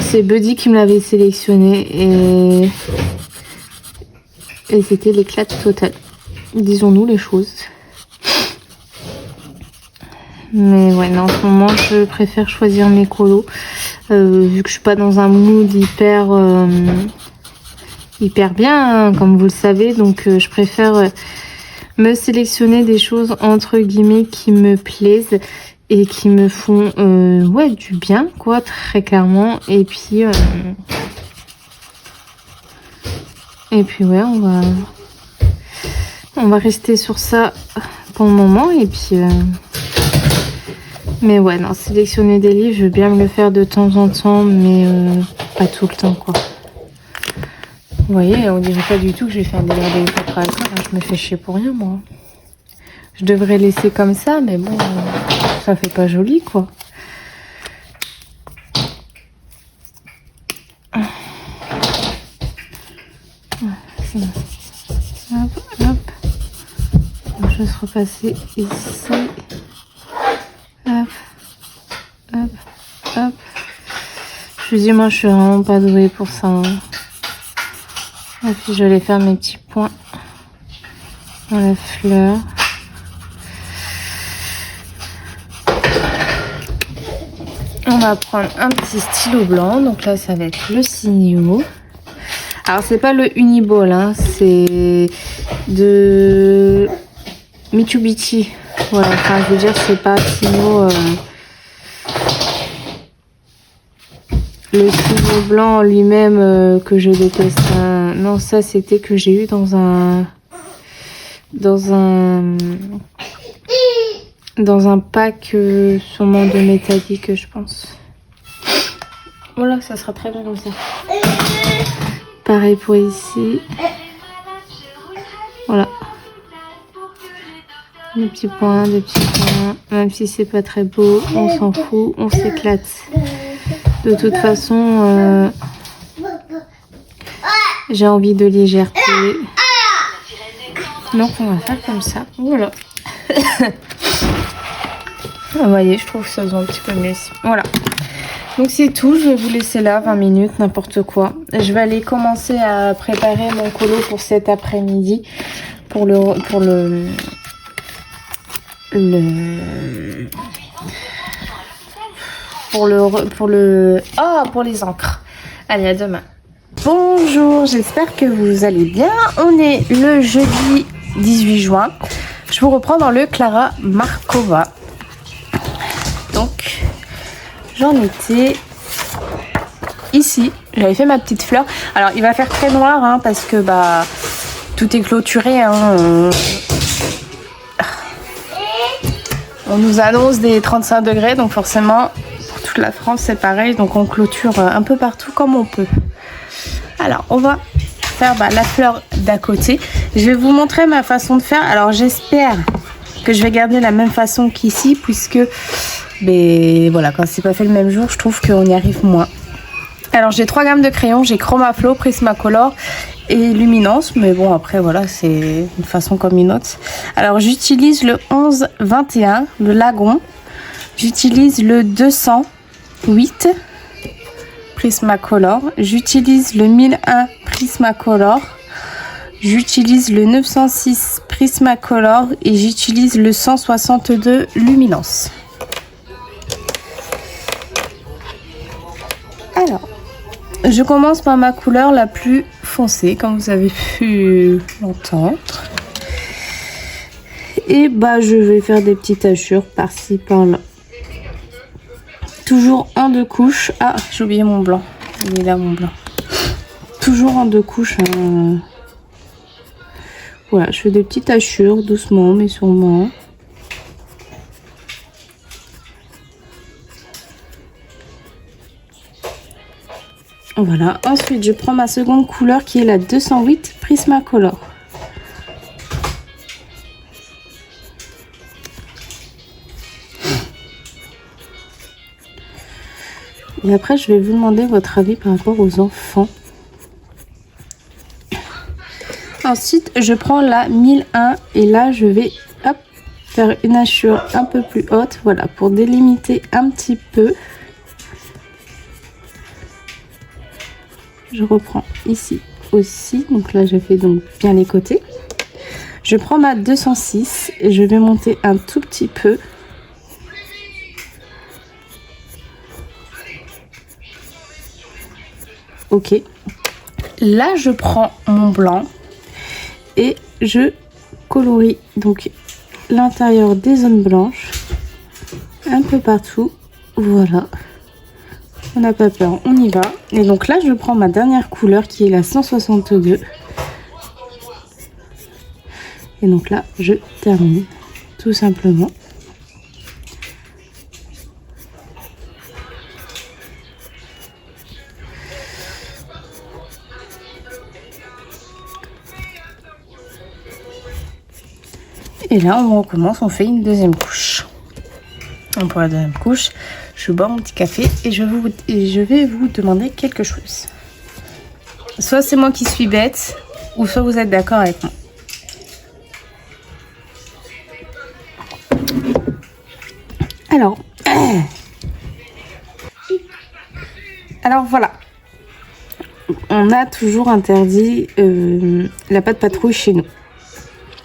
C'est Buddy qui me l'avait sélectionné et c'était l'éclat total. Disons-nous les choses. Mais ouais, non, en ce moment, je préfère choisir mes colos. Vu que je suis pas dans un mood hyper bien, hein, comme vous le savez. Donc, je préfère me sélectionner des choses, entre guillemets, qui me plaisent et qui me font ouais, du bien, quoi, très clairement. Et puis ouais, on va rester sur ça pour le moment. Et puis... mais ouais, non, sélectionner des livres, je veux bien me le faire de temps en temps, mais pas tout le temps, quoi. Vous voyez, on dirait pas du tout que je vais faire des dégradés de feutre à alcool. Je me fais chier pour rien, moi. Je devrais laisser comme ça, mais bon, ça fait pas joli, quoi. Hop, hop. Je vais juste repasser ici. Hop, hop, hop. Je vous dis, moi, je suis vraiment pas douée pour ça. Hein. Et puis, je vais aller faire mes petits points dans la fleur. On va prendre un petit stylo blanc. Donc là, ça va être le Signo. Alors, c'est pas le Uniball, hein, c'est de Mitsubishi. Voilà, enfin, je veux dire, c'est pas Signo. Le stylo blanc lui-même que je déteste. Hein. Non, ça, c'était que j'ai eu dans un pack sûrement de métallique, je pense. Voilà, ça sera très bien comme ça. Pareil pour ici. Voilà. Des petits points, même si c'est pas très beau, on s'en fout, on s'éclate. De toute façon, j'ai envie de légèreté. Donc on va faire comme ça. Voilà. Vous voyez, je trouve que ça se voit un petit peu mieux ici. Voilà. Donc c'est tout, je vais vous laisser là, 20 minutes, n'importe quoi. Je vais aller commencer à préparer mon colo pour cet après-midi. Pour les encres. Allez, à demain. Bonjour, j'espère que vous allez bien. On est le jeudi 18 juin. Je vous reprends dans le Clara Markova. Donc, j'en étais ici. J'avais fait ma petite fleur. Alors, il va faire très noir hein, parce que bah tout est clôturé. Hein. On nous annonce des 35 degrés, donc forcément pour toute la France c'est pareil. Donc on clôture un peu partout comme on peut. Alors, on va faire la fleur d'à côté. Je vais vous montrer ma façon de faire. Alors, j'espère que je vais garder la même façon qu'ici, puisque, voilà, quand c'est pas fait le même jour, je trouve qu'on y arrive moins. Alors, j'ai 3 gammes de crayons. J'ai Chromaflow, Prismacolor et Luminance. Mais bon, après, voilà, c'est une façon comme une autre. Alors, j'utilise le 11-21, le Lagon. J'utilise le 208. Prismacolor, j'utilise le 1001 Prismacolor, j'utilise le 906 Prismacolor et j'utilise le 162 Luminance. Alors, je commence par ma couleur la plus foncée, comme vous avez pu l'entendre. Et je vais faire des petites tachures par-ci, par-là. Toujours en 2 couches. Ah, j'ai oublié mon blanc. Il est là, mon blanc. Toujours en 2 couches. Voilà, je fais des petites tachures, doucement, mais sûrement. Voilà. Ensuite, je prends ma seconde couleur qui est la 208 Prismacolor. Et après, je vais vous demander votre avis par rapport aux enfants. Ensuite, je prends la 1001 et là, je vais faire une hachure un peu plus haute. Voilà, pour délimiter un petit peu. Je reprends ici aussi. Donc là, je fais donc bien les côtés. Je prends ma 206 et je vais monter un tout petit peu. Ok, là je prends mon blanc et je colorie donc l'intérieur des zones blanches un peu partout. Voilà, on n'a pas peur, on y va. Et donc là je prends ma dernière couleur qui est la 162 et donc là je termine tout simplement. Et là, on recommence, on fait une deuxième couche. Donc pour la deuxième couche, je bois mon petit café et je vais vous demander quelque chose. Soit c'est moi qui suis bête, ou soit vous êtes d'accord avec moi. Alors voilà. On a toujours interdit la pâte patrouille chez nous.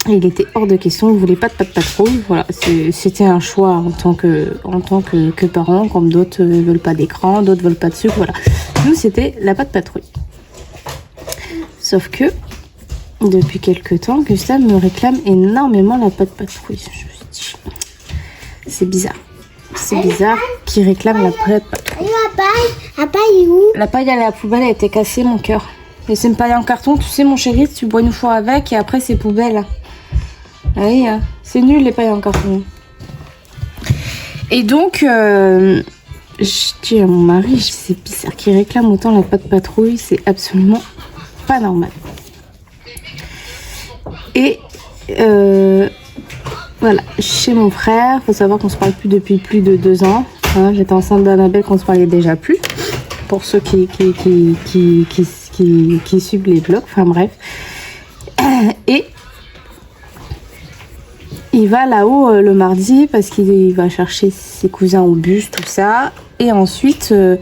Il était hors de question, on ne voulait pas de pâte patrouille. Voilà, c'était un choix en tant que parents, comme d'autres ne veulent pas d'écran, d'autres ne veulent pas de sucre. Voilà. Nous, c'était la pâte patrouille. Sauf que, depuis quelques temps, Gustave me réclame énormément la pâte patrouille. Je me suis dit, c'est bizarre. C'est bizarre qu'il réclame la pâte patrouille. La paille est où? La paille à la poubelle a été cassée, mon cœur. Et c'est une paille en carton, tu sais, mon chéri, tu bois une fois avec et après c'est poubelle. Oui, c'est nul les pailles en carton. Et donc, je dis à mon mari, c'est bizarre qu'il réclame autant la pâte patrouille, c'est absolument pas normal. Et Voilà, chez mon frère. Faut savoir qu'on se parle plus depuis plus de 2 ans. Hein, j'étais enceinte d'Annabelle qu'on se parlait déjà plus. Pour ceux qui suivent les vlogs. Enfin bref. Et il va là-haut le mardi parce qu'il va chercher ses cousins au bus, tout ça. Et ensuite, il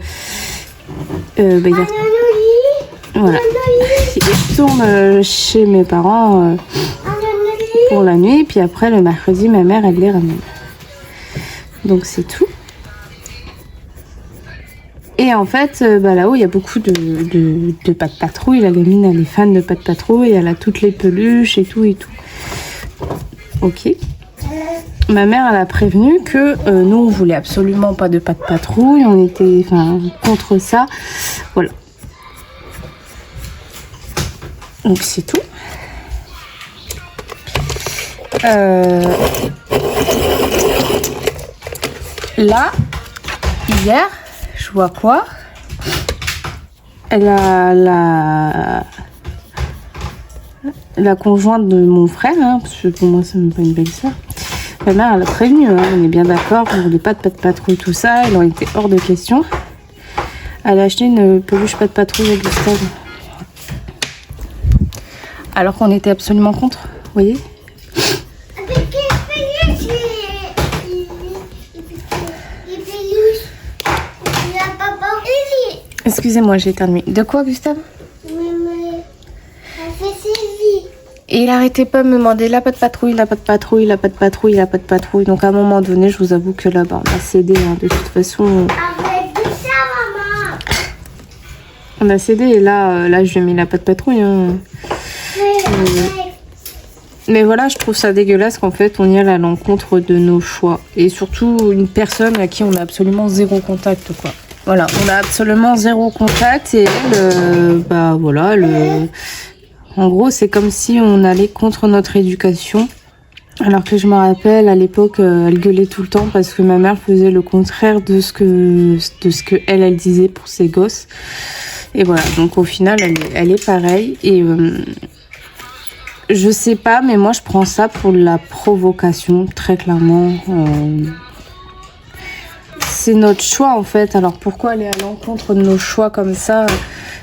retourne chez mes parents pour la nuit. Puis après, le mercredi, ma mère, elle les ramène. Donc c'est tout. Et en fait, là-haut, il y a beaucoup de Pat' Patrouille. La gamine, elle est fan de Pat' Patrouille. Elle a toutes les peluches et tout et tout. Ok. Ma mère, elle a prévenu que nous, on voulait absolument pas de Pat' Patrouille. On était contre ça. Voilà. Donc, c'est tout. Là, hier, je vois quoi? Elle a la conjointe de mon frère, hein, parce que pour moi, c'est même pas une belle-sœur. Ma mère, elle a prévenu, hein, on est bien d'accord, on voulait pas de Pat' Patrouille, tout ça, elle en était hors de question. Elle a acheté une peluche Pat' Patrouille à Gustave. Alors qu'on était absolument contre, vous voyez? Excusez-moi, j'ai éternué. De quoi, Gustave? Et il arrêtait pas de me demander la Pat' Patrouille, la Pat' Patrouille, la Pat' Patrouille, la Pat' Patrouille. Donc à un moment donné, je vous avoue que là-bas, on a cédé. Hein, de toute façon. On a cédé et là je lui ai mis la Pat' Patrouille. Hein. Mais voilà, je trouve ça dégueulasse qu'en fait on y aille à l'encontre de nos choix. Et surtout une personne à qui on a absolument zéro contact, quoi. Voilà, on a absolument zéro contact et elle, en gros, c'est comme si on allait contre notre éducation. Alors que je me rappelle, à l'époque, elle gueulait tout le temps parce que ma mère faisait le contraire de ce que elle disait pour ses gosses. Et voilà, donc au final, elle est pareille. Et je sais pas, mais moi, je prends ça pour de la provocation, très clairement. C'est notre choix, en fait. Alors, pourquoi aller à l'encontre de nos choix comme ça ?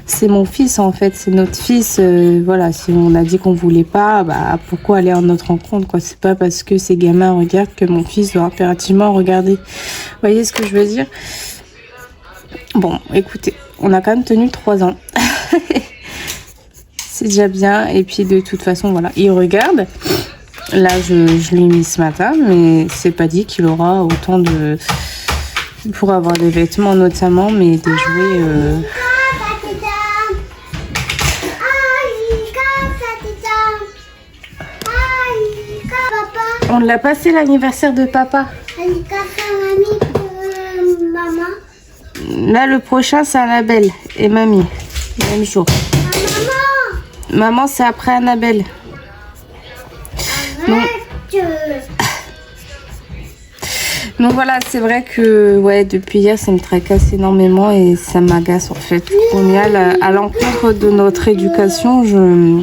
C'est mon fils, en fait. C'est notre fils. Voilà, si on a dit qu'on voulait pas, pourquoi aller à notre rencontre, quoi ? C'est pas parce que ces gamins regardent que mon fils doit impérativement regarder. Vous voyez ce que je veux dire ? Bon, écoutez, on a quand même tenu 3 ans. C'est déjà bien. Et puis, de toute façon, voilà, il regarde. Là, je l'ai mis ce matin, mais c'est pas dit qu'il aura autant de... pour avoir des vêtements notamment, mais des jouets... On l'a passé l'anniversaire de papa. Là, le prochain, c'est Annabelle et mamie. Même jour. Maman, c'est après Annabelle. Donc voilà, c'est vrai que depuis hier, ça me tracasse énormément et ça m'agace en fait. On y a à l'encontre de notre éducation,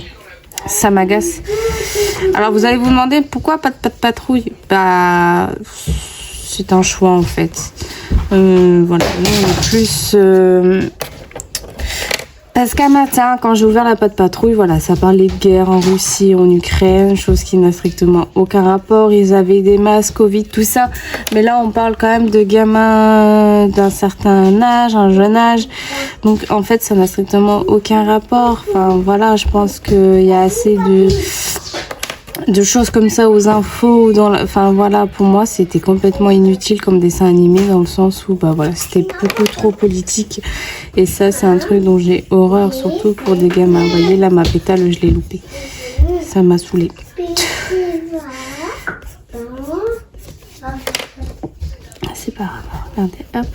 ça m'agace. Alors vous allez vous demander pourquoi pas de Pat' Patrouille ? C'est un choix en fait. Voilà, plus... Parce qu'un matin, quand j'ai ouvert la Pat' Patrouille, voilà, ça parlait de guerre en Russie, en Ukraine, chose qui n'a strictement aucun rapport. Ils avaient des masques, Covid, tout ça. Mais là, on parle quand même de gamins d'un certain âge, un jeune âge. Donc, en fait, ça n'a strictement aucun rapport. Enfin, voilà, je pense qu'il y a assez de choses comme ça aux infos. Enfin, voilà, pour moi, c'était complètement inutile comme dessin animé dans le sens où, c'était beaucoup trop politique. Et ça, c'est un truc dont j'ai horreur, surtout pour des gamins. Vous voyez, là, ma pétale, je l'ai loupée. Ça m'a saoulée. C'est pas grave. Regardez, hop.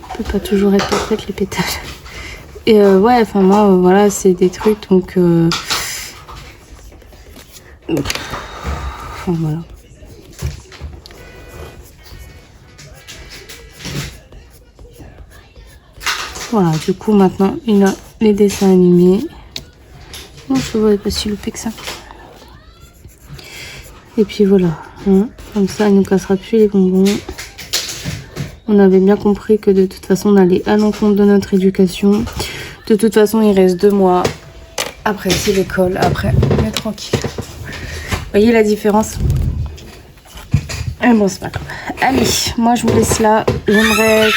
On peut pas toujours être parfaite, les pétales. Et moi, voilà, c'est des trucs, donc... voilà. Voilà, du coup, maintenant, il a les dessins animés. Bon, je ne voudrais pas si loupé que ça. Et puis voilà, hein, comme ça elle ne nous cassera plus les bonbons. On avait bien compris que de toute façon on allait à l'encontre de notre éducation. De toute façon il reste 2 mois. Après c'est l'école, après on est tranquille. Vous voyez la différence? Et bon c'est pas grave. Allez, moi je vous laisse là. J'aimerais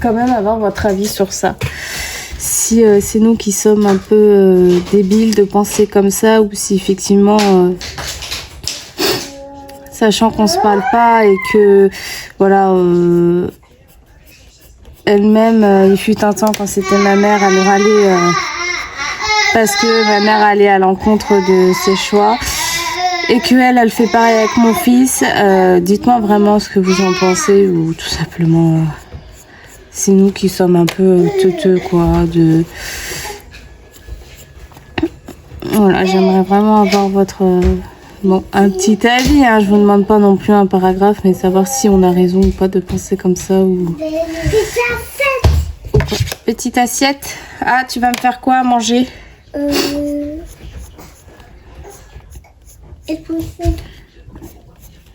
quand même avoir votre avis sur ça. Si c'est nous qui sommes un peu débiles de penser comme ça, ou si effectivement, sachant qu'on se parle pas et que voilà, elle-même, il fut un temps quand c'était ma mère, elle râlait parce que ma mère allait à l'encontre de ses choix et qu'elle, elle fait pareil avec mon fils. Dites-moi vraiment ce que vous en pensez, ou tout simplement... c'est nous qui sommes un peu teuteux, quoi, de... Voilà, j'aimerais vraiment avoir votre... Bon, un petit avis, hein. Je vous demande pas non plus un paragraphe, mais savoir si on a raison ou pas de penser comme ça, ou... Petite assiette. Ah, tu vas me faire quoi à manger?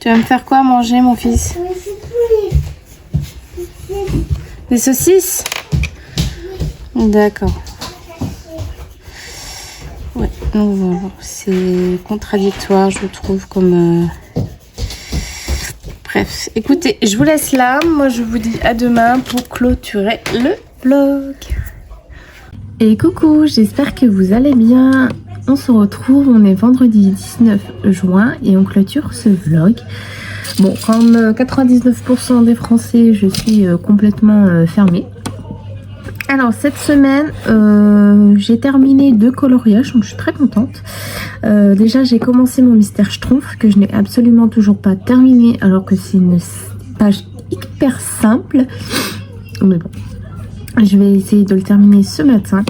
Tu vas me faire quoi à manger, mon fils? Des saucisses? D'accord. Ouais, donc voilà, c'est contradictoire, je trouve, comme... Bref, écoutez, je vous laisse là. Moi, je vous dis à demain pour clôturer le vlog. Et coucou, j'espère que vous allez bien. On se retrouve, on est vendredi 19 juin et on clôture ce vlog. Bon, comme 99% des Français, je suis complètement fermée. Alors cette semaine, j'ai terminé 2 coloriages, donc je suis très contente. Déjà, j'ai commencé mon mystère Schtroumpf, que je n'ai absolument toujours pas terminé, alors que c'est une page hyper simple. Mais bon, je vais essayer de le terminer ce matin.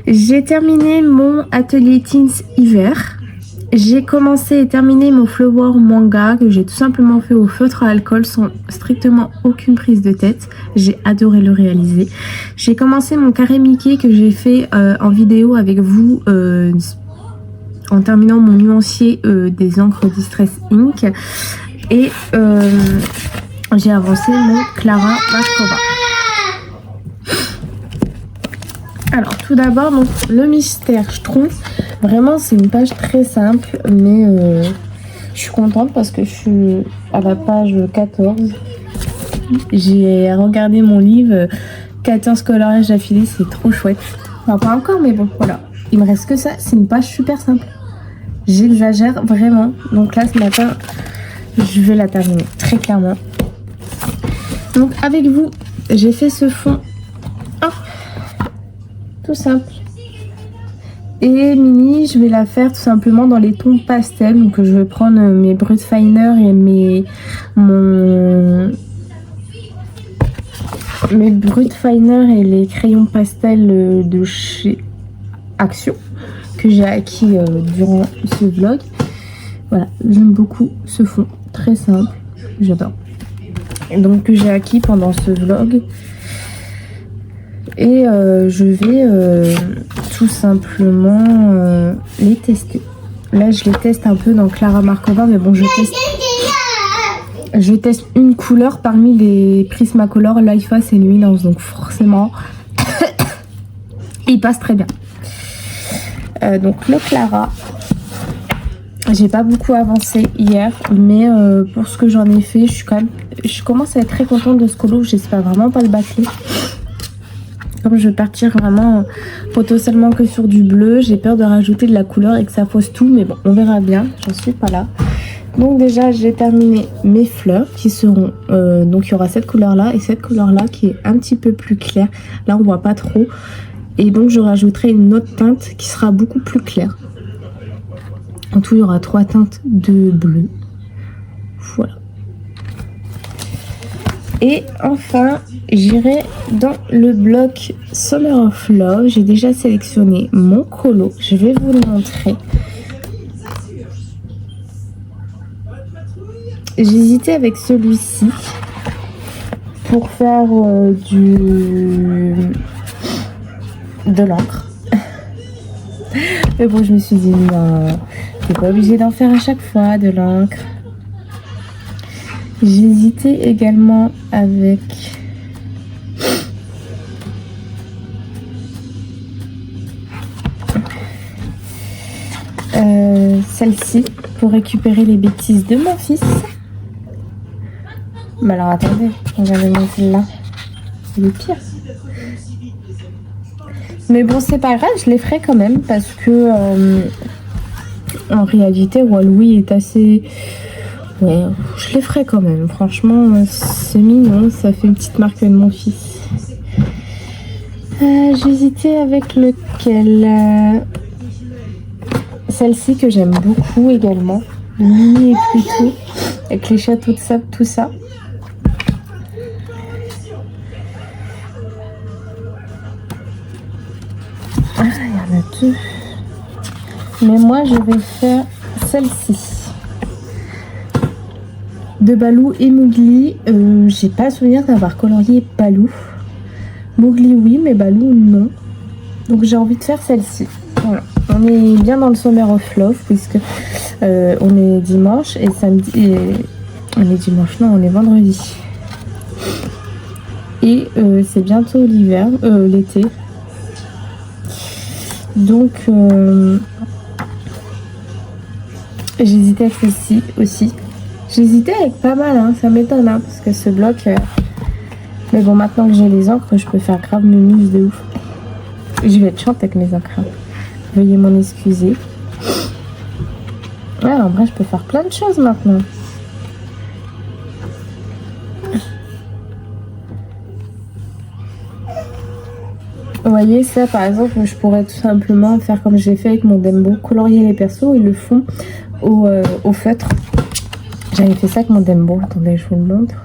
J'ai terminé mon atelier Teens hiver. J'ai commencé et terminé mon Flower manga que j'ai tout simplement fait au feutre à alcool sans strictement aucune prise de tête. J'ai adoré le réaliser. J'ai commencé mon carré Mickey que j'ai fait en vidéo avec vous en terminant mon nuancier des encres Distress Ink. Et j'ai avancé mon Clara Markova. Alors tout d'abord, donc le mystère Schtroumpf, vraiment c'est une page très simple, mais je suis contente parce que je suis à la page 14. J'ai regardé mon livre 14 coloriages d'affilée, c'est trop chouette. Enfin pas encore, mais bon voilà, il me reste que ça, c'est une page super simple. J'exagère vraiment, donc là ce matin je vais la terminer très clairement. Donc avec vous, j'ai fait ce fond. Tout simple. Et Mini, je vais la faire tout simplement dans les tons pastels. Donc je vais prendre mes Brut Finer et mes Brut Finer et les crayons pastels de chez Action que j'ai acquis durant ce vlog. Voilà, j'aime beaucoup ce fond, très simple, j'adore. Donc que j'ai acquis pendant ce vlog. Et je vais tout simplement les tester. Là je les teste un peu dans Clara Markova, mais bon je teste une couleur parmi les Prismacolor, Life et Luminance, donc forcément il passe très bien. Donc le Clara, j'ai pas beaucoup avancé hier, mais pour ce que j'en ai fait, je commence à être très contente de ce colo. J'espère vraiment pas le bâcler. Comme je vais partir vraiment potentiellement que sur du bleu, j'ai peur de rajouter de la couleur et que ça fausse tout, mais bon, on verra bien, j'en suis pas là. Donc déjà, j'ai terminé mes fleurs qui seront, donc il y aura cette couleur là et cette couleur là qui est un petit peu plus claire. Là, on voit pas trop. Et donc, je rajouterai une autre teinte qui sera beaucoup plus claire. En tout, il y aura 3 teintes de bleu. Voilà. Et enfin, j'irai dans le bloc Summer of Love. J'ai déjà sélectionné mon colo. Je vais vous le montrer. J'hésitais avec celui-ci pour faire de l'encre. Mais bon, je me suis dit non, T'es pas obligé d'en faire à chaque fois de l'encre. J'hésitais également avec celle-ci pour récupérer les bêtises de mon fils. Mais alors attendez, regardez-moi celle-là. Elle est pire. Mais bon, c'est pas grave, je les ferai quand même parce que en réalité, Roi Louis est assez... Ouais, je les ferai quand même. Franchement, c'est mignon, ça fait une petite marque de mon fils. J'hésitais avec lequel celle-ci que j'aime beaucoup également. Le mini et Pluto, avec les châteaux de sable, tout ça. Ah, il y en a deux. Mais moi, je vais faire celle-ci. De Balou et Mowgli. J'ai pas souvenir d'avoir colorié Balou. Mowgli, oui, mais Balou, non. Donc, j'ai envie de faire celle-ci. Voilà. On est bien dans le Summer of Love, puisque on est dimanche et samedi. Et... On est dimanche, non, on est vendredi. Et c'est bientôt l'hiver, l'été. Donc, j'hésitais avec celle-ci aussi. J'hésitais avec pas mal, hein, ça m'étonne, hein, parce que ce bloc... Mais bon, maintenant que j'ai les encres, je peux faire grave mes muses de ouf. Je vais être chante avec mes encres. Hein. Veuillez m'en excuser. Ouais, en vrai, je peux faire plein de choses maintenant. Vous voyez, ça par exemple, je pourrais tout simplement faire comme j'ai fait avec mon Dembo, colorier les persos et le fond au feutre. J'avais fait ça avec mon Dembo. Attendez, je vous le montre.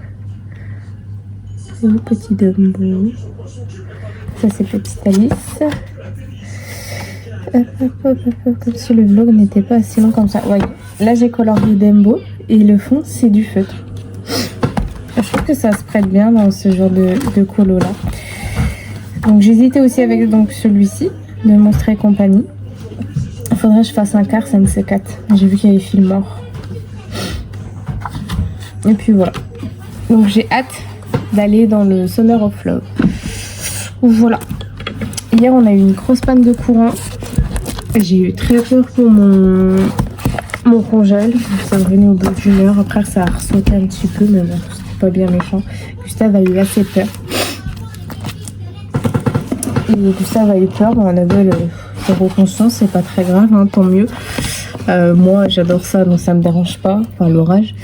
Le petit Dembo. Ça, c'est petite Alice. Hop, hop, hop, hop, comme si le vlog n'était pas assez long comme ça. Ouais. Là, j'ai colorié Dembo et le fond, c'est du feutre. Je trouve que ça se prête bien dans ce genre de colo là. Donc j'hésitais aussi avec donc celui-ci de Monstres et compagnie. Il faudrait que je fasse un quart Sense4. J'ai vu qu'il y avait fil mort. Et puis voilà. Donc j'ai hâte d'aller dans le Summer of Love. Voilà. Hier on a eu une grosse panne de courant. J'ai eu très peur pour mon congèle. Ça me venait au bout d'une heure. Après ça a ressauté un petit peu, mais bon, c'était pas bien méchant. Gustave a eu assez peur. Et Gustave a eu peur, bon, on avait le zéro conscience, c'est pas très grave, hein, tant mieux. Moi j'adore ça, donc ça me dérange pas, enfin l'orage.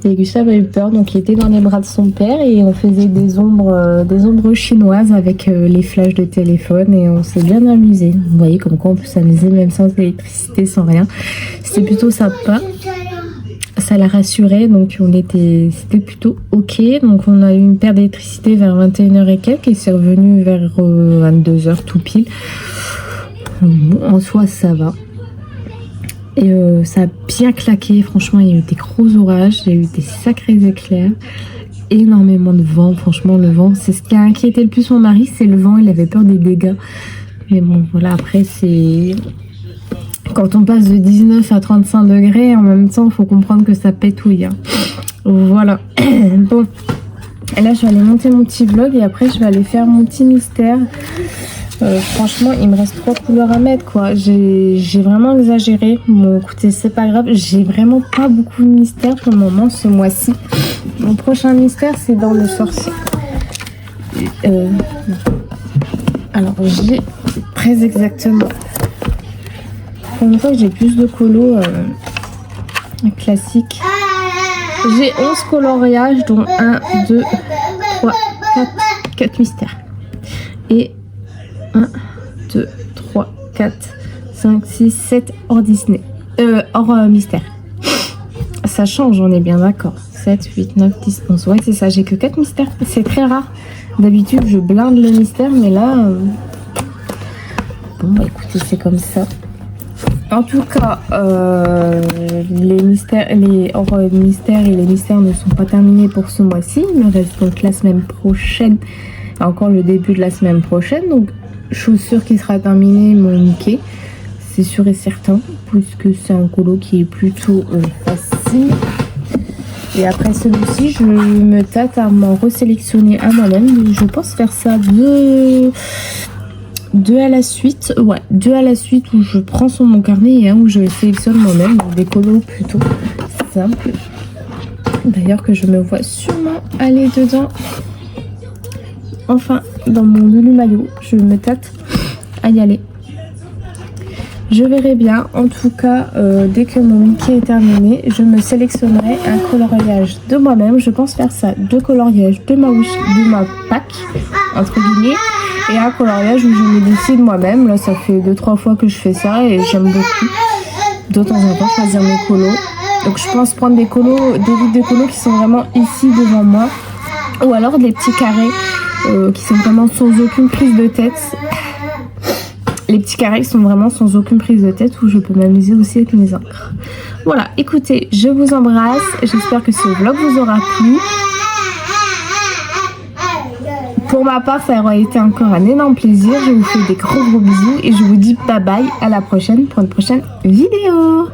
Et Gustave a eu peur, donc il était dans les bras de son père et on faisait des ombres chinoises avec les flashs de téléphone et on s'est bien amusé. Vous voyez comme quoi on peut s'amuser même sans électricité, sans rien. C'était plutôt sympa. Ça l'a rassuré, donc c'était plutôt ok. Donc on a eu une perte d'électricité vers 21h et quelques et c'est revenu vers 22h tout pile. En soi ça va. Et ça a bien claqué, franchement il y a eu des gros orages, il y a eu des sacrés éclairs, énormément de vent, franchement le vent, c'est ce qui a inquiété le plus mon mari, c'est le vent, il avait peur des dégâts. Mais bon voilà, après c'est... Quand on passe de 19 à 35 degrés, en même temps, il faut comprendre que ça pétouille. Hein. Voilà. Bon. Et là, je vais aller monter mon petit vlog et après, je vais aller faire mon petit mystère. Franchement, il me reste 3 couleurs à mettre, quoi. J'ai vraiment exagéré. Bon, écoutez, c'est pas grave. J'ai vraiment pas beaucoup de mystères pour le moment, ce mois-ci. Mon prochain mystère, c'est dans le sorcier. Alors, j'ai très exactement... Pour une fois que j'ai plus de colos classiques. J'ai 11 coloriages, dont 1, 2, 3, 4 mystères. Et 1, 2, 3, 4, 5, 6, 7 hors Disney. Hors mystère. Ça change, on est bien d'accord. 7, 8, 9, 10, 11. Ouais, c'est ça, j'ai que 4 mystères. C'est très rare. D'habitude, je blinde le mystère, mais là... Bon, bah écoutez, c'est comme ça. En tout cas, les mystères, les hors mystères et les mystères ne sont pas terminés pour ce mois-ci. Il me reste donc la semaine prochaine, encore le début de la semaine prochaine. Donc, chose sûre qui sera terminée, mon Mickey, c'est sûr et certain. puisque c'est un colo qui est plutôt facile. Et après celui-ci, je me tâte à m'en resélectionner un moi-même. Je pense faire ça deux à la suite. Ouais, 2 à la suite où je prends sur mon carnet et un où je le sélectionne moi-même. Donc des colos plutôt simples. D'ailleurs que je me vois sûrement aller dedans. Enfin, dans mon Lulu maillot, je me tâte à y aller. Je verrai bien. En tout cas, dès que mon Mickey est terminé, je me sélectionnerai un coloriage de moi-même. Je pense faire ça, 2 coloriages de ma pack, entre guillemets, et un coloriage où je me décide moi-même. Là, ça fait 2-3 fois que je fais ça et j'aime beaucoup. De temps en temps, choisir mes colos. Donc, je pense prendre des colos, des vides de colos qui sont vraiment ici devant moi, ou alors des petits carrés qui sont vraiment sans aucune prise de tête. Les petits carrés qui sont vraiment sans aucune prise de tête où je peux m'amuser aussi avec mes encres. Voilà, écoutez, je vous embrasse. J'espère que ce vlog vous aura plu. Pour ma part, ça aura été encore un énorme plaisir. Je vous fais des gros bisous et je vous dis bye bye à la prochaine pour une prochaine vidéo.